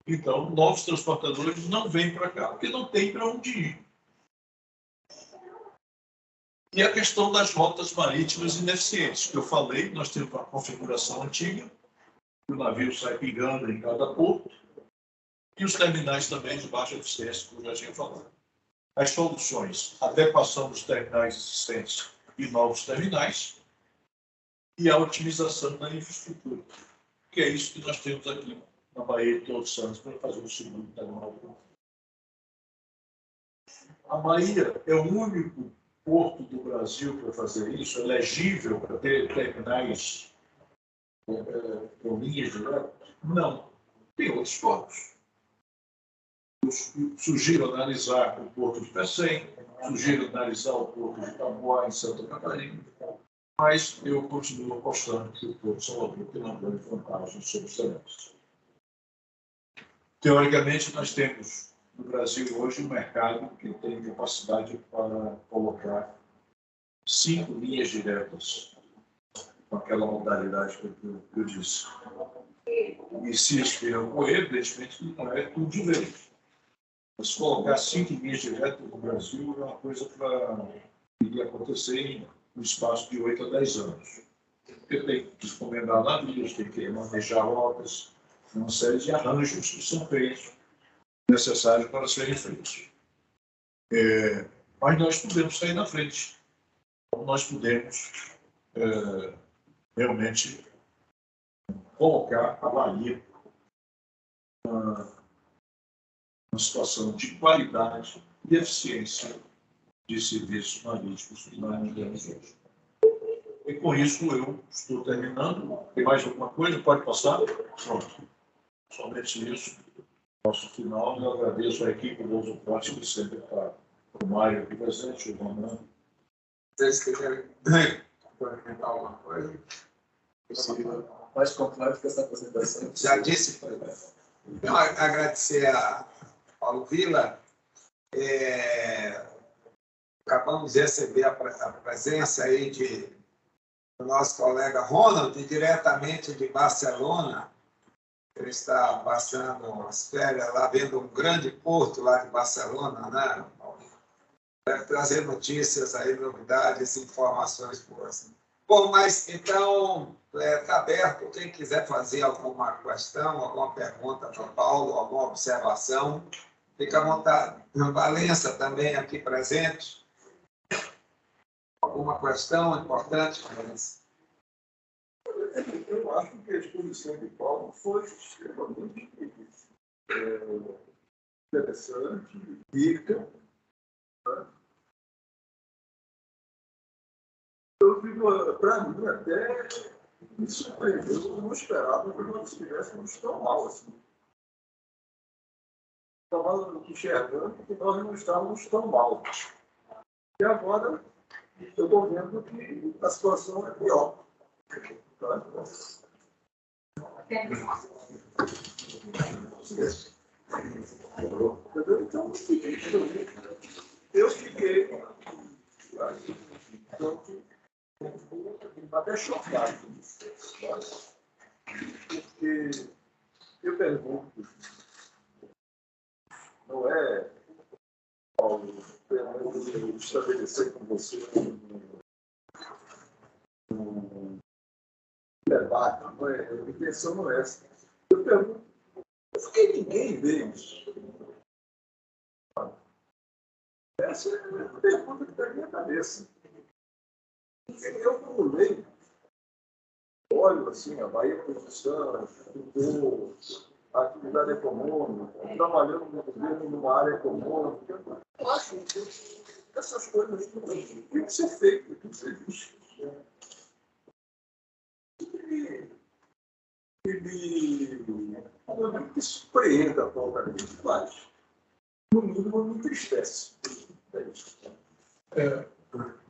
Então, novos transportadores não vêm para cá, porque não tem para onde ir. E a questão das rotas marítimas ineficientes, que eu falei, nós temos uma configuração antiga, o navio sai pingando em cada porto, e os terminais também de baixa eficiência, como eu já tinha falado. As soluções, adequação dos terminais existentes e novos terminais, e a otimização da infraestrutura, que é isso que nós temos aqui na Baía de Todos Santos para fazer o segundo terminal. A Bahia é o único porto do Brasil para fazer isso, elegível para ter terminais com linhas diretas? Não. Tem outros portos. Eu sugiro analisar o porto de Pecém, sugiro analisar o porto de Itaboá, em Santa Catarina, mas eu continuo apostando que o porto de Salvador tem uma grande vantagem sobre os demais. Teoricamente, nós temos no Brasil hoje um mercado que tem capacidade para colocar 5 linhas diretas com aquela modalidade que eu disse. E se espera ocorrer, evidentemente, não é tudo de vez. Mas colocar 5 linhas diretas no Brasil é uma coisa que iria acontecer no espaço de 8 a 10 anos. Porque tem que encomendar navios, tem que manejar rotas, uma série de arranjos que são feitos, necessários para serem feitos. Mas nós podemos sair na frente. Nós podemos realmente colocar a Bahia numa situação de qualidade e eficiência de serviços marítimos que nós não temos hoje. E com isso eu estou terminando. Tem mais alguma coisa? Pode passar? Pronto. Somente isso. Nosso final, eu agradeço a equipe do Uso Forte, que sempre está o Mário aqui presente, o Romano. Vocês querem comentar alguma coisa? Mais completo que essa apresentação. Já disse. Então, agradecer a Paulo Vila. Acabamos de receber a presença aí do nosso colega Ronald, diretamente de Barcelona. Ele está passando as férias lá, vendo um grande porto lá de Barcelona, né? Deve trazer notícias aí, novidades, informações boas. Bom, mas então está aberto. Quem quiser fazer alguma questão, alguma pergunta para o Paulo, alguma observação, fica à vontade. Valença também aqui presente. Alguma questão importante, Valença? Eu acho que a exposição de Paulo foi extremamente interessante, rica. Né? Eu digo, para mim, até me surpreendeu, eu não esperava que nós estivéssemos tão mal assim. Estava enxergando que nós não estávamos tão mal. E agora, eu estou vendo que a situação é pior. Então, eu fiquei até chocado, porque eu pergunto, não é, Paulo, eu estabelecer com você um debate, não é? A intenção não é essa. Eu pergunto, por que ninguém vê isso? Essa é a pergunta que está na minha cabeça. Eu, como leigo, olho assim, a Bahia Produção, a atividade econômica, trabalhando no governo numa área econômica, eu acho que essas coisas têm que ser feitas, têm que ser vistas. Não me surpreenda totalmente, mas no mínimo me entristece.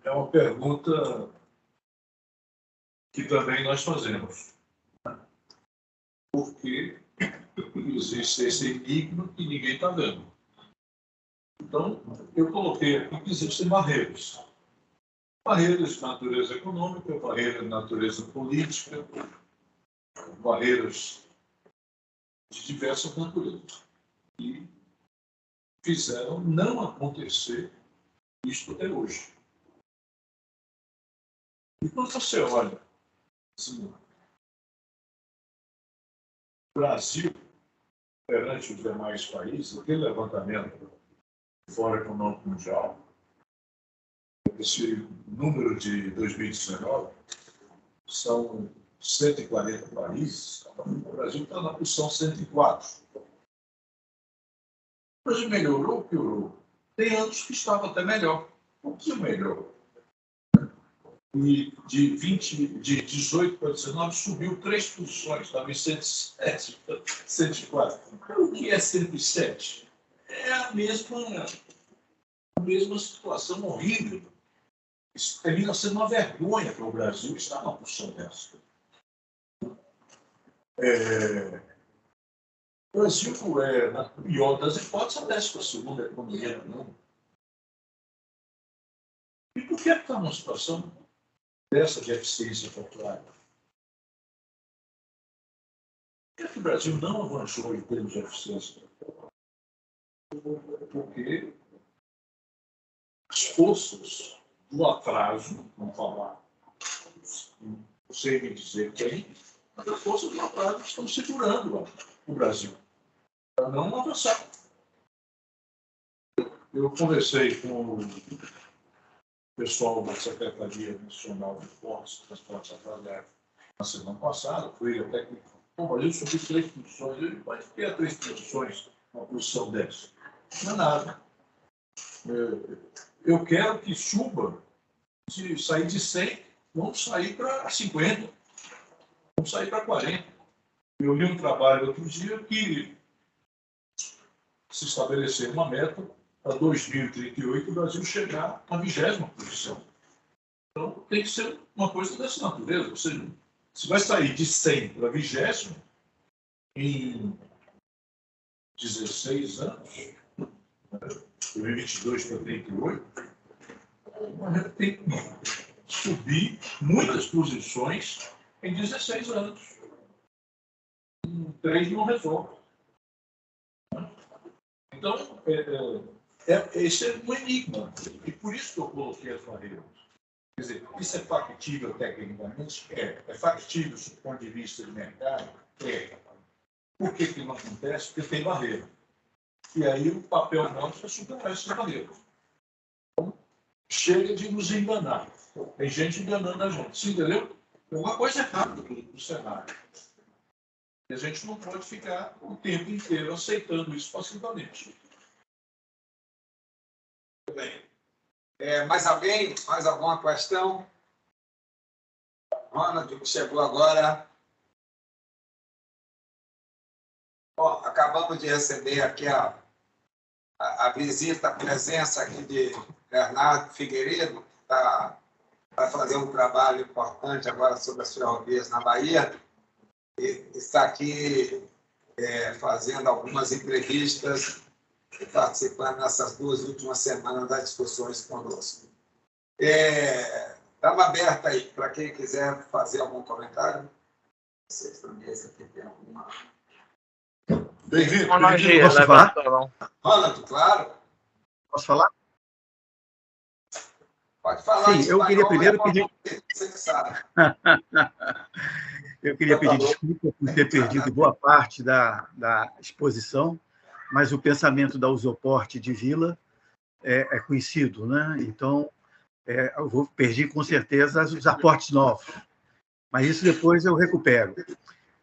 É uma pergunta que também nós fazemos. Porque existe esse enigma que ninguém está vendo. Então, eu coloquei aqui que existem barreiras. Barreiras de natureza econômica, barreiras de natureza política, barreiras de diversas naturezas. E fizeram não acontecer isso até hoje. E quando você olha assim, o Brasil, perante os demais países, aquele levantamento do Fórum Econômico Mundial, esse número de 2019, são 140 países, o Brasil está na posição 104. O Brasil melhorou ou piorou? Tem anos que estava até melhor. O que melhorou? E de 18 para 19 subiu 3 posições, estava em 107, 104. O que é 107? É a mesma situação horrível. Isso termina sendo uma vergonha para o Brasil estar numa posição dessa. O Brasil é, na pior das hipóteses, a 12ª economia do mundo. E por que está numa situação dessa de eficiência portuária? Por que o Brasil não avançou em termos de eficiência? Porque as forças do atraso, vamos falar, não sei me dizer quem, mas as forças do atraso estão segurando o Brasil para não avançar. Eu conversei com o pessoal da Secretaria Nacional de Portos e Transportes Atrasados na semana passada, fui até que eu subi 3 posições, mas por que 3 posições uma posição dessa? Não é nada. Eu quero que suba, se sair de 100, vamos sair para 50, vamos sair para 40. Eu li um trabalho outro dia que se estabelecer uma meta para 2038 o Brasil chegar à 20ª posição. Então, tem que ser uma coisa dessa natureza. Ou seja, se vai sair de 100 para 20ª em 16 anos, 2022 para 38, tem que subir muitas posições em 16 anos. 3 não resolve. Então, esse é um enigma. E por isso que eu coloquei as barreiras. Quer dizer, isso é factível tecnicamente? É factível do ponto de vista de mercado? É. Por que não acontece? Porque tem barreira. E aí o papel nosso é superar essas barreiras. Então, chega de nos enganar. Tem gente enganando a gente. Você entendeu? Tem uma coisa errada no cenário. E a gente não pode ficar o tempo inteiro aceitando isso passivamente. Muito bem. Mais alguém? Mais alguma questão? Ronald, que chegou agora. Bom, acabamos de receber aqui a visita, a presença aqui de Bernardo Figueiredo, que vai fazer um trabalho importante agora sobre as ferrovias na Bahia. E está aqui fazendo algumas entrevistas e participando nessas 2 últimas semanas das discussões conosco. Estava aberta aí para quem quiser fazer algum comentário. Vocês também aqui tem alguma... Bem-vindo. Posso falar? Ronald, claro. Posso falar? Pode falar. Sim, eu queria primeiro pedir... Você que sabe. Eu queria pedir desculpa por ter perdido boa parte da exposição, mas o pensamento da Usoporte de Vila é conhecido, né? Então, eu perdi com certeza os aportes novos, mas isso depois eu recupero.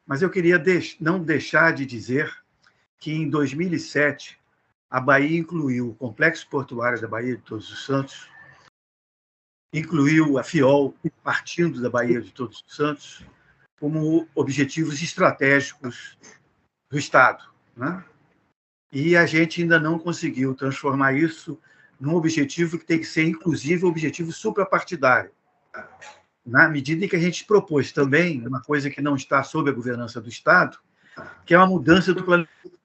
Mas eu queria não deixar de dizer que, em 2007, a Bahia incluiu o Complexo Portuário da Bahia de Todos os Santos, incluiu a FIOL, partindo da Bahia de Todos os Santos, como objetivos estratégicos do Estado, né? E a gente ainda não conseguiu transformar isso num objetivo que tem que ser, inclusive, um objetivo suprapartidário. Na medida em que a gente propôs também uma coisa que não está sob a governança do Estado, que é uma mudança do planejamento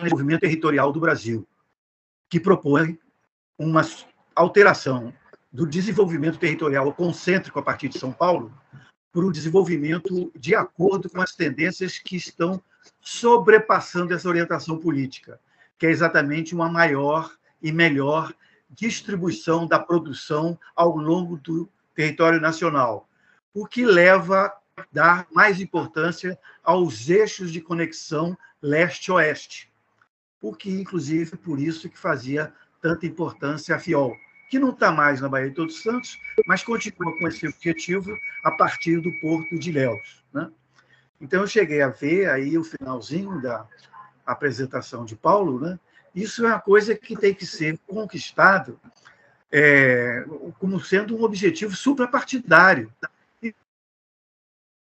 Desenvolvimento Territorial do Brasil, que propõe uma alteração do desenvolvimento territorial concêntrico a partir de São Paulo para o desenvolvimento de acordo com as tendências que estão sobrepassando essa orientação política, que é exatamente uma maior e melhor distribuição da produção ao longo do território nacional, o que leva a dar mais importância aos eixos de conexão leste-oeste, o que, inclusive, por isso que fazia tanta importância a FIOL, que não está mais na Baía de Todos Santos, mas continua com esse objetivo a partir do Porto de Ilhéus, né? Então, eu cheguei a ver aí o finalzinho da apresentação de Paulo, né? Isso é uma coisa que tem que ser conquistado como sendo um objetivo suprapartidário,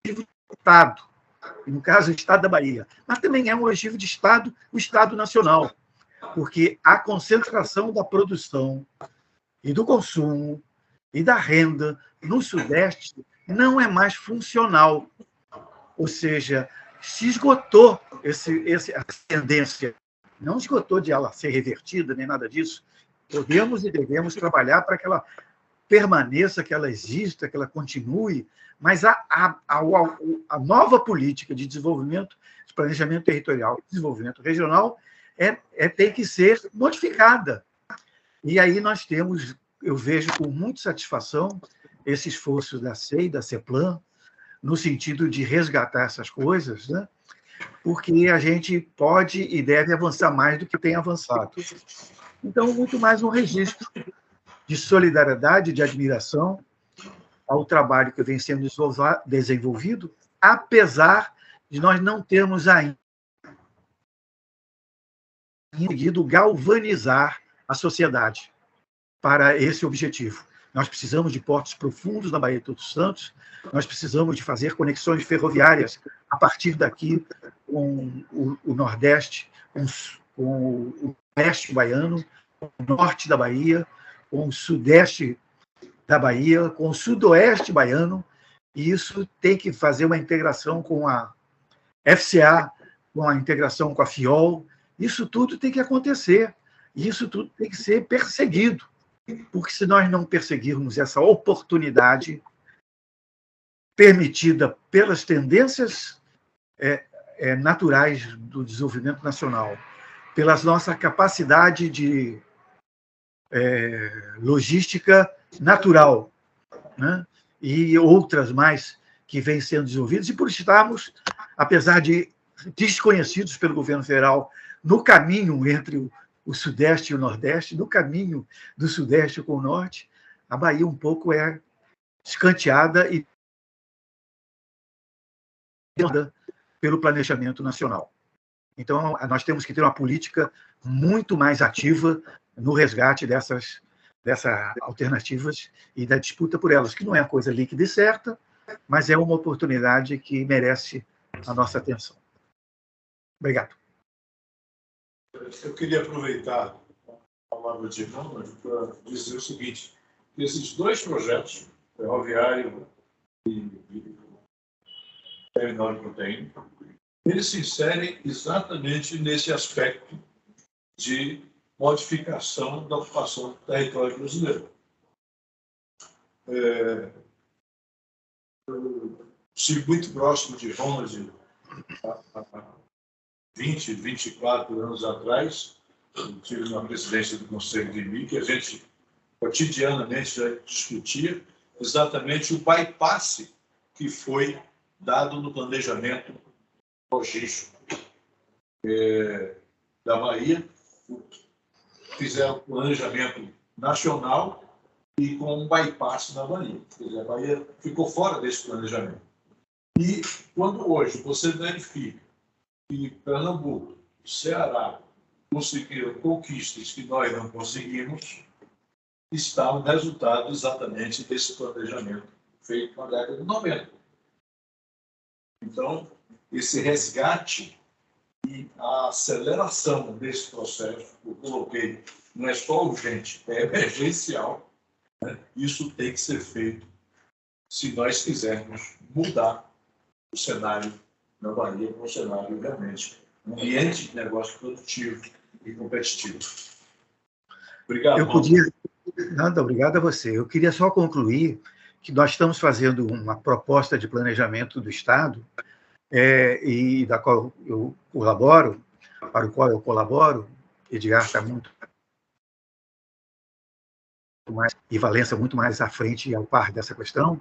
do Estado, no caso, o Estado da Bahia, mas também é um objetivo de Estado, o Estado nacional, porque a concentração da produção e do consumo e da renda no Sudeste não é mais funcional. Ou seja, se esgotou essa tendência. Não esgotou de ela ser revertida, nem nada disso. Podemos e devemos trabalhar para que ela permaneça, que ela exista, que ela continue, mas a nova política de desenvolvimento, de planejamento territorial e desenvolvimento regional tem que ser modificada. E aí nós temos, eu vejo com muita satisfação, esse esforço da CEI, da CEPLAN, no sentido de resgatar essas coisas, né? Porque a gente pode e deve avançar mais do que tem avançado. Então, muito mais um registro de solidariedade, de admiração ao trabalho que vem sendo desenvolvido, apesar de nós não termos ainda conseguido galvanizar a sociedade para esse objetivo. Nós precisamos de portos profundos na Baía de Todos Santos, nós precisamos de fazer conexões ferroviárias a partir daqui com o Nordeste, com o Oeste baiano, com o Norte da Bahia, com o Sudeste da Bahia, com o Sudoeste baiano, e isso tem que fazer uma integração com a FCA, com a integração com a FIOL. Isso tudo tem que acontecer, e isso tudo tem que ser perseguido, porque se nós não perseguirmos essa oportunidade permitida pelas tendências naturais do desenvolvimento nacional, pela nossa capacidade de logística natural, né? E outras mais que vêm sendo desenvolvidas, e por estarmos, apesar de desconhecidos pelo governo federal, no caminho entre o Sudeste e o Nordeste, no caminho do Sudeste com o Norte, a Bahia um pouco é escanteada e pelo planejamento nacional. Então, nós temos que ter uma política muito mais ativa no resgate dessas alternativas e da disputa por elas, que não é uma coisa líquida e certa, mas é uma oportunidade que merece a nossa atenção. Obrigado. Eu queria aproveitar a palavra de Ronald para dizer o seguinte: que esses dois projetos, ferroviário e terminal de proteína, eles se inserem exatamente nesse aspecto de modificação da ocupação do território brasileiro. Estive muito próximo de Ronald há 20, 24 anos atrás. Eu estive na presidência do Conselho de MIC, e a gente cotidianamente já discutia exatamente o bypass que foi dado no planejamento logístico da Bahia. Fizeram um planejamento nacional e com um bypass na Bahia. Quer dizer, a Bahia ficou fora desse planejamento. E quando hoje você verifica que Pernambuco, Ceará conseguiram conquistas que nós não conseguimos, está um resultado exatamente desse planejamento feito na década de 90. Então, esse resgate e a aceleração desse processo, eu coloquei, não é só urgente, é emergencial, né? Isso tem que ser feito se nós quisermos mudar o cenário na Bahia para um cenário realmente um ambiente de negócio produtivo e competitivo. Obrigado. Nada, obrigado a você. Eu queria só concluir que nós estamos fazendo uma proposta de planejamento do Estado, e da qual eu colaboro, para o qual eu colaboro. Edgar está muito mais, e Valença muito mais à frente e ao par dessa questão.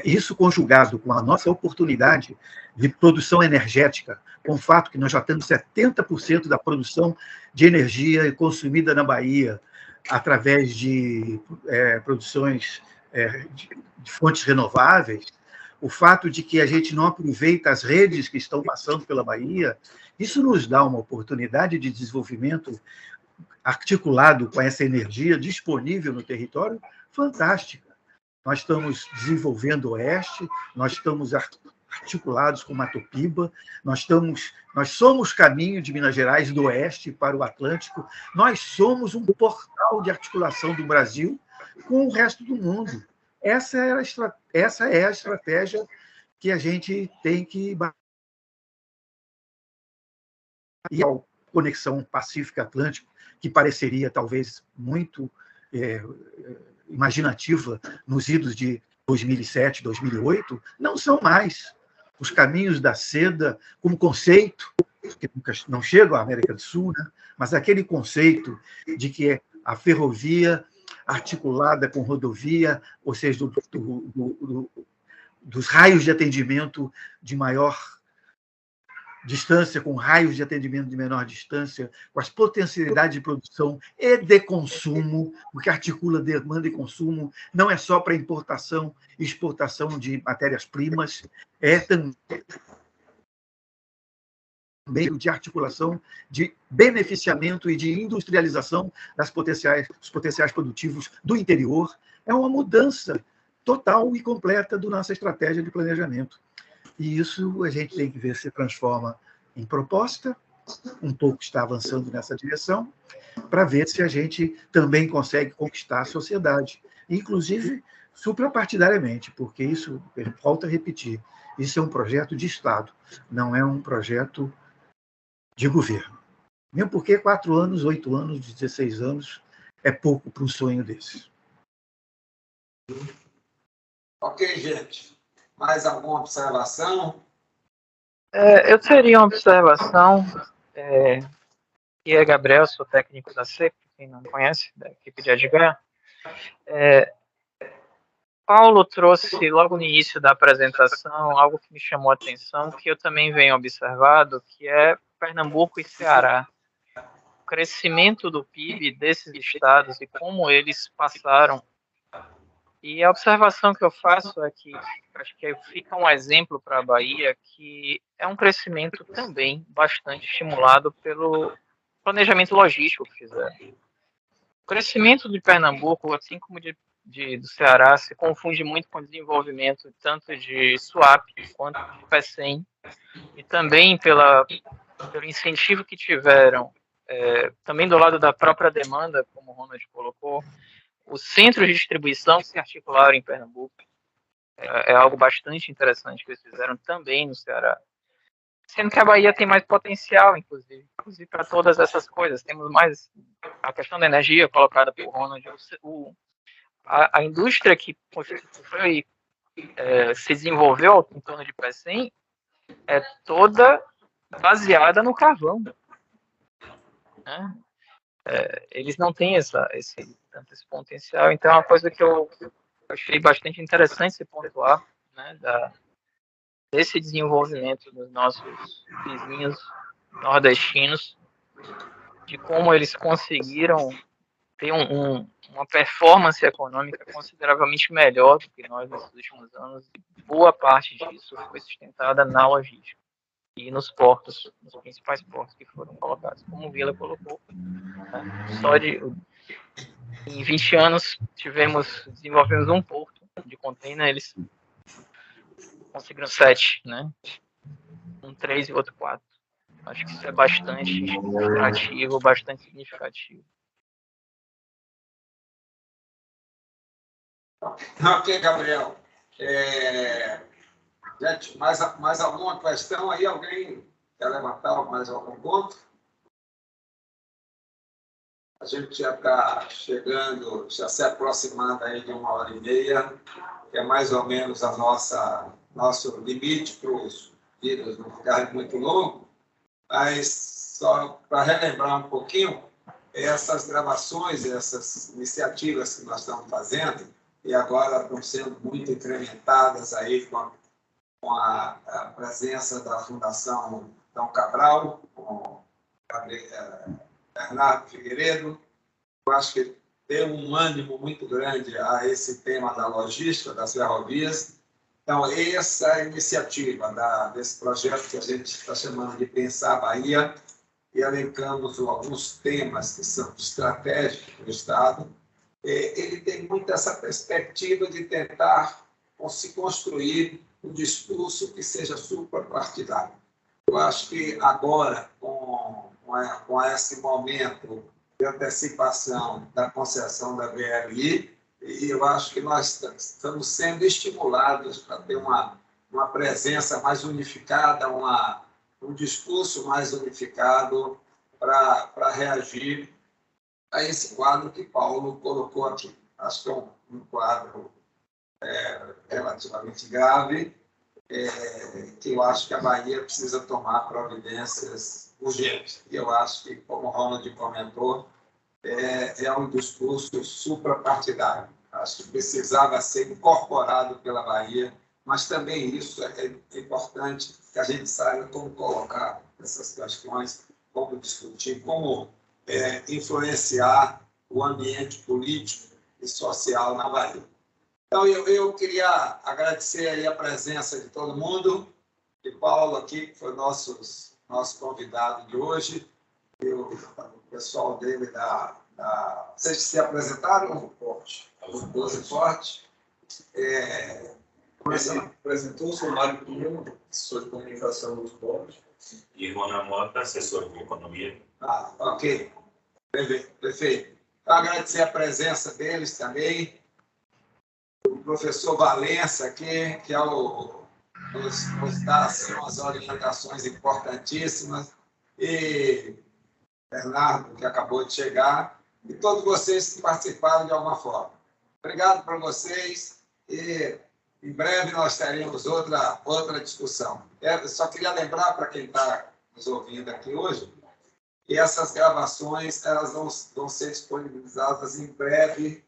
Isso conjugado com a nossa oportunidade de produção energética, com o fato que nós já temos 70% da produção de energia consumida na Bahia através de produções de fontes renováveis, o fato de que a gente não aproveita as redes que estão passando pela Bahia, isso nos dá uma oportunidade de desenvolvimento articulado com essa energia disponível no território fantástica. Nós estamos desenvolvendo o Oeste, nós estamos articulados com Mato Piba, nós somos caminho de Minas Gerais do Oeste para o Atlântico, nós somos um portal de articulação do Brasil com o resto do mundo. Essa é a estratégia que a gente tem que... E a conexão Pacífico-Atlântico, que pareceria talvez muito imaginativa nos idos de 2007, 2008, não são mais. Os caminhos da seda, como conceito, que nunca não chegam à América do Sul, né? Mas aquele conceito de que a ferrovia articulada com rodovia, ou seja, dos raios de atendimento de maior distância, com raios de atendimento de menor distância, com as potencialidades de produção e de consumo, porque articula demanda e consumo, não é só para importação e exportação de matérias-primas, é também de articulação, de beneficiamento e de industrialização dos potenciais produtivos do interior. É uma mudança total e completa da nossa estratégia de planejamento. E isso a gente tem que ver se transforma em proposta, um pouco está avançando nessa direção, para ver se a gente também consegue conquistar a sociedade, inclusive suprapartidariamente, porque isso, volto a repetir, isso é um projeto de Estado, não é um projeto de governo. Mesmo porque 4 anos, 8 anos, 16 anos é pouco para um sonho desses. Ok, gente. Mais alguma observação? Eu teria uma observação, que é Gabriel, sou técnico da CEP, quem não conhece, da equipe de Edgar. Paulo trouxe logo no início da apresentação algo que me chamou a atenção, que eu também venho observado, que é Pernambuco e Ceará. O crescimento do PIB desses estados e como eles passaram. E a observação que eu faço é que acho que fica um exemplo para a Bahia, que é um crescimento também bastante estimulado pelo planejamento logístico que fizeram. O crescimento de Pernambuco, assim como do Ceará, se confunde muito com o desenvolvimento tanto de SUAP quanto de PECEM, e também pelo incentivo que tiveram, também do lado da própria demanda, como o Ronald colocou, os centros de distribuição que se articularam em Pernambuco. É algo bastante interessante que eles fizeram também no Ceará. Sendo que a Bahia tem mais potencial, inclusive para todas essas coisas. Temos mais a questão da energia colocada por Ronald. A indústria que se desenvolveu em torno de PECEM é toda baseada no carvão. Né? Eles não têm esse potencial. Então, é uma coisa que eu achei bastante interessante se pontuar, né, desse desenvolvimento dos nossos vizinhos nordestinos, de como eles conseguiram ter uma performance econômica consideravelmente melhor do que nós nesses últimos anos. Boa parte disso foi sustentada na logística e nos portos, nos principais portos que foram colocados, como o Vila colocou. Em 20 anos, desenvolvemos um porto de container, eles conseguiram 7, né? Um 3 e outro 4. Acho que isso é bastante ilustrativo, bastante significativo. Ok, Gabriel. Gente, mais alguma questão aí? Alguém Quer levantar mais algum ponto? A gente já está chegando, já se aproximando aí de 1h30, que é mais ou menos nosso limite para os vídeos não ficarem muito longos, mas só para relembrar um pouquinho, essas gravações, essas iniciativas que nós estamos fazendo, e agora estão sendo muito incrementadas aí com a presença da Fundação Dom Cabral, com Bernardo Figueiredo. Eu acho que deu um ânimo muito grande a esse tema da logística das ferrovias. Então, essa iniciativa desse projeto que a gente está chamando de Pensar Bahia, e elencando alguns temas que são estratégicos do Estado, ele tem muito essa perspectiva de tentar se construir um discurso que seja suprapartidário. Eu acho que agora, com esse momento de antecipação da concessão da VLI, e eu acho que nós estamos sendo estimulados para ter uma presença mais unificada, um discurso mais unificado para reagir a esse quadro que Paulo colocou aqui. Acho que é um quadro relativamente grave, que eu acho que a Bahia precisa tomar providências urgentes. E eu acho que, como o Ronald comentou, é um discurso suprapartidário. Acho que precisava ser incorporado pela Bahia, mas também isso é importante que a gente saiba como colocar essas questões, como discutir, como influenciar o ambiente político e social na Bahia. Então, eu queria agradecer aí a presença de todo mundo, de Paulo aqui, que foi nosso convidado de hoje, e o pessoal dele vocês se apresentaram? O 12 Forte. Apresentou-se o Mário Pinho, assessor de comunicação dos povos. E Rona Mota, assessor de economia. Ok. Perfeito. Então, agradecer a presença deles também. O professor Valença aqui, que nos dá assim, umas orientações importantíssimas. E Bernardo, que acabou de chegar. E todos vocês que participaram de alguma forma. Obrigado para vocês e em breve nós teremos outra discussão. Eu só queria lembrar para quem está nos ouvindo aqui hoje que essas gravações elas vão ser disponibilizadas em breve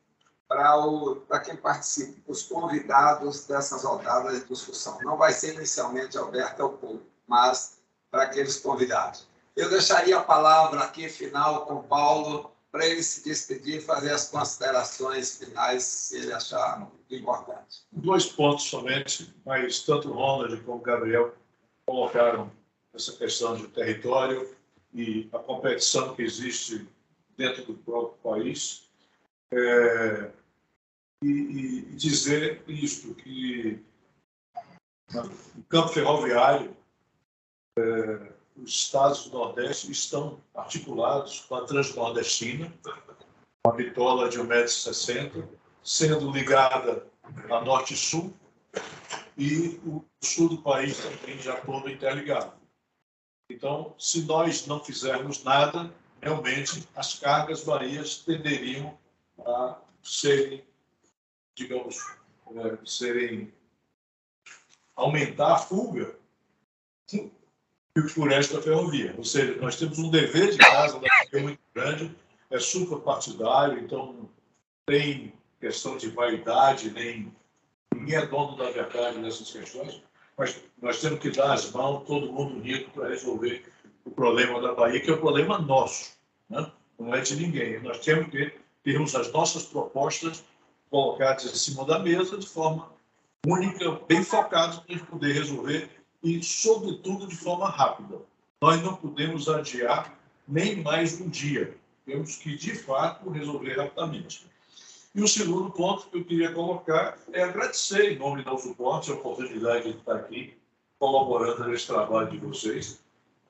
para quem participe, os convidados dessas rodadas de discussão. Não vai ser inicialmente aberta ao público, mas para aqueles convidados. Eu deixaria a palavra aqui final com o Paulo, para ele se despedir e fazer as considerações finais, se ele achar importante. 2 pontos somente, mas tanto o Ronald como o Gabriel colocaram essa questão de território e a competição que existe dentro do próprio país. E dizer isto, que no campo ferroviário, os estados do Nordeste estão articulados com a Transnordestina, uma bitola de 1,60 m, sendo ligada a Norte e Sul, e o sul do país também já todo interligado. Então, se nós não fizermos nada, realmente as cargas Bahias tenderiam a serem, digamos, aumentar a fuga por esta ferrovia. Ou seja, nós temos um dever de casa muito grande, é suprapartidário, então não tem questão de vaidade, ninguém é dono da verdade nessas questões, mas nós temos que dar as mãos, todo mundo unido, para resolver o problema da Bahia, que é um problema nosso, né? Não é de ninguém. Nós temos que termos as nossas propostas colocadas em cima da mesa de forma única, bem focadas para a gente poder resolver e, sobretudo, de forma rápida. Nós não podemos adiar nem mais um dia. Temos que, de fato, resolver rapidamente. E o segundo ponto que eu queria colocar é agradecer, em nome do suporte, a oportunidade de estar aqui colaborando nesse trabalho de vocês.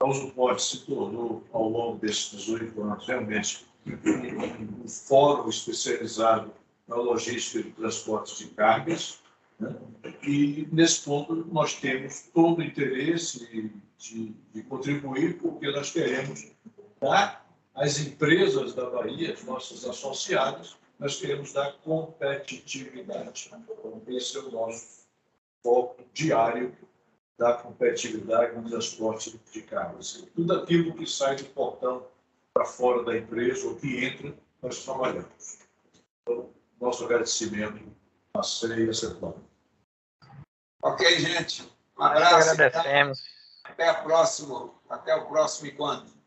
O suporte se tornou, ao longo desses 18 anos, realmente um fórum especializado na logística de transportes de cargas. né? E, nesse ponto, nós temos todo o interesse de contribuir, porque nós queremos dar às empresas da Bahia, as nossas associadas, nós queremos dar competitividade. Então, esse é o nosso foco diário da competitividade no transporte de carros. Tudo aquilo que sai do portão para fora da empresa ou que entra, nós trabalhamos. Então, nosso agradecimento a CEI e a CEPLAN. Ok, gente. Um Nós que abraço. agradecemos. Até o próximo encontro.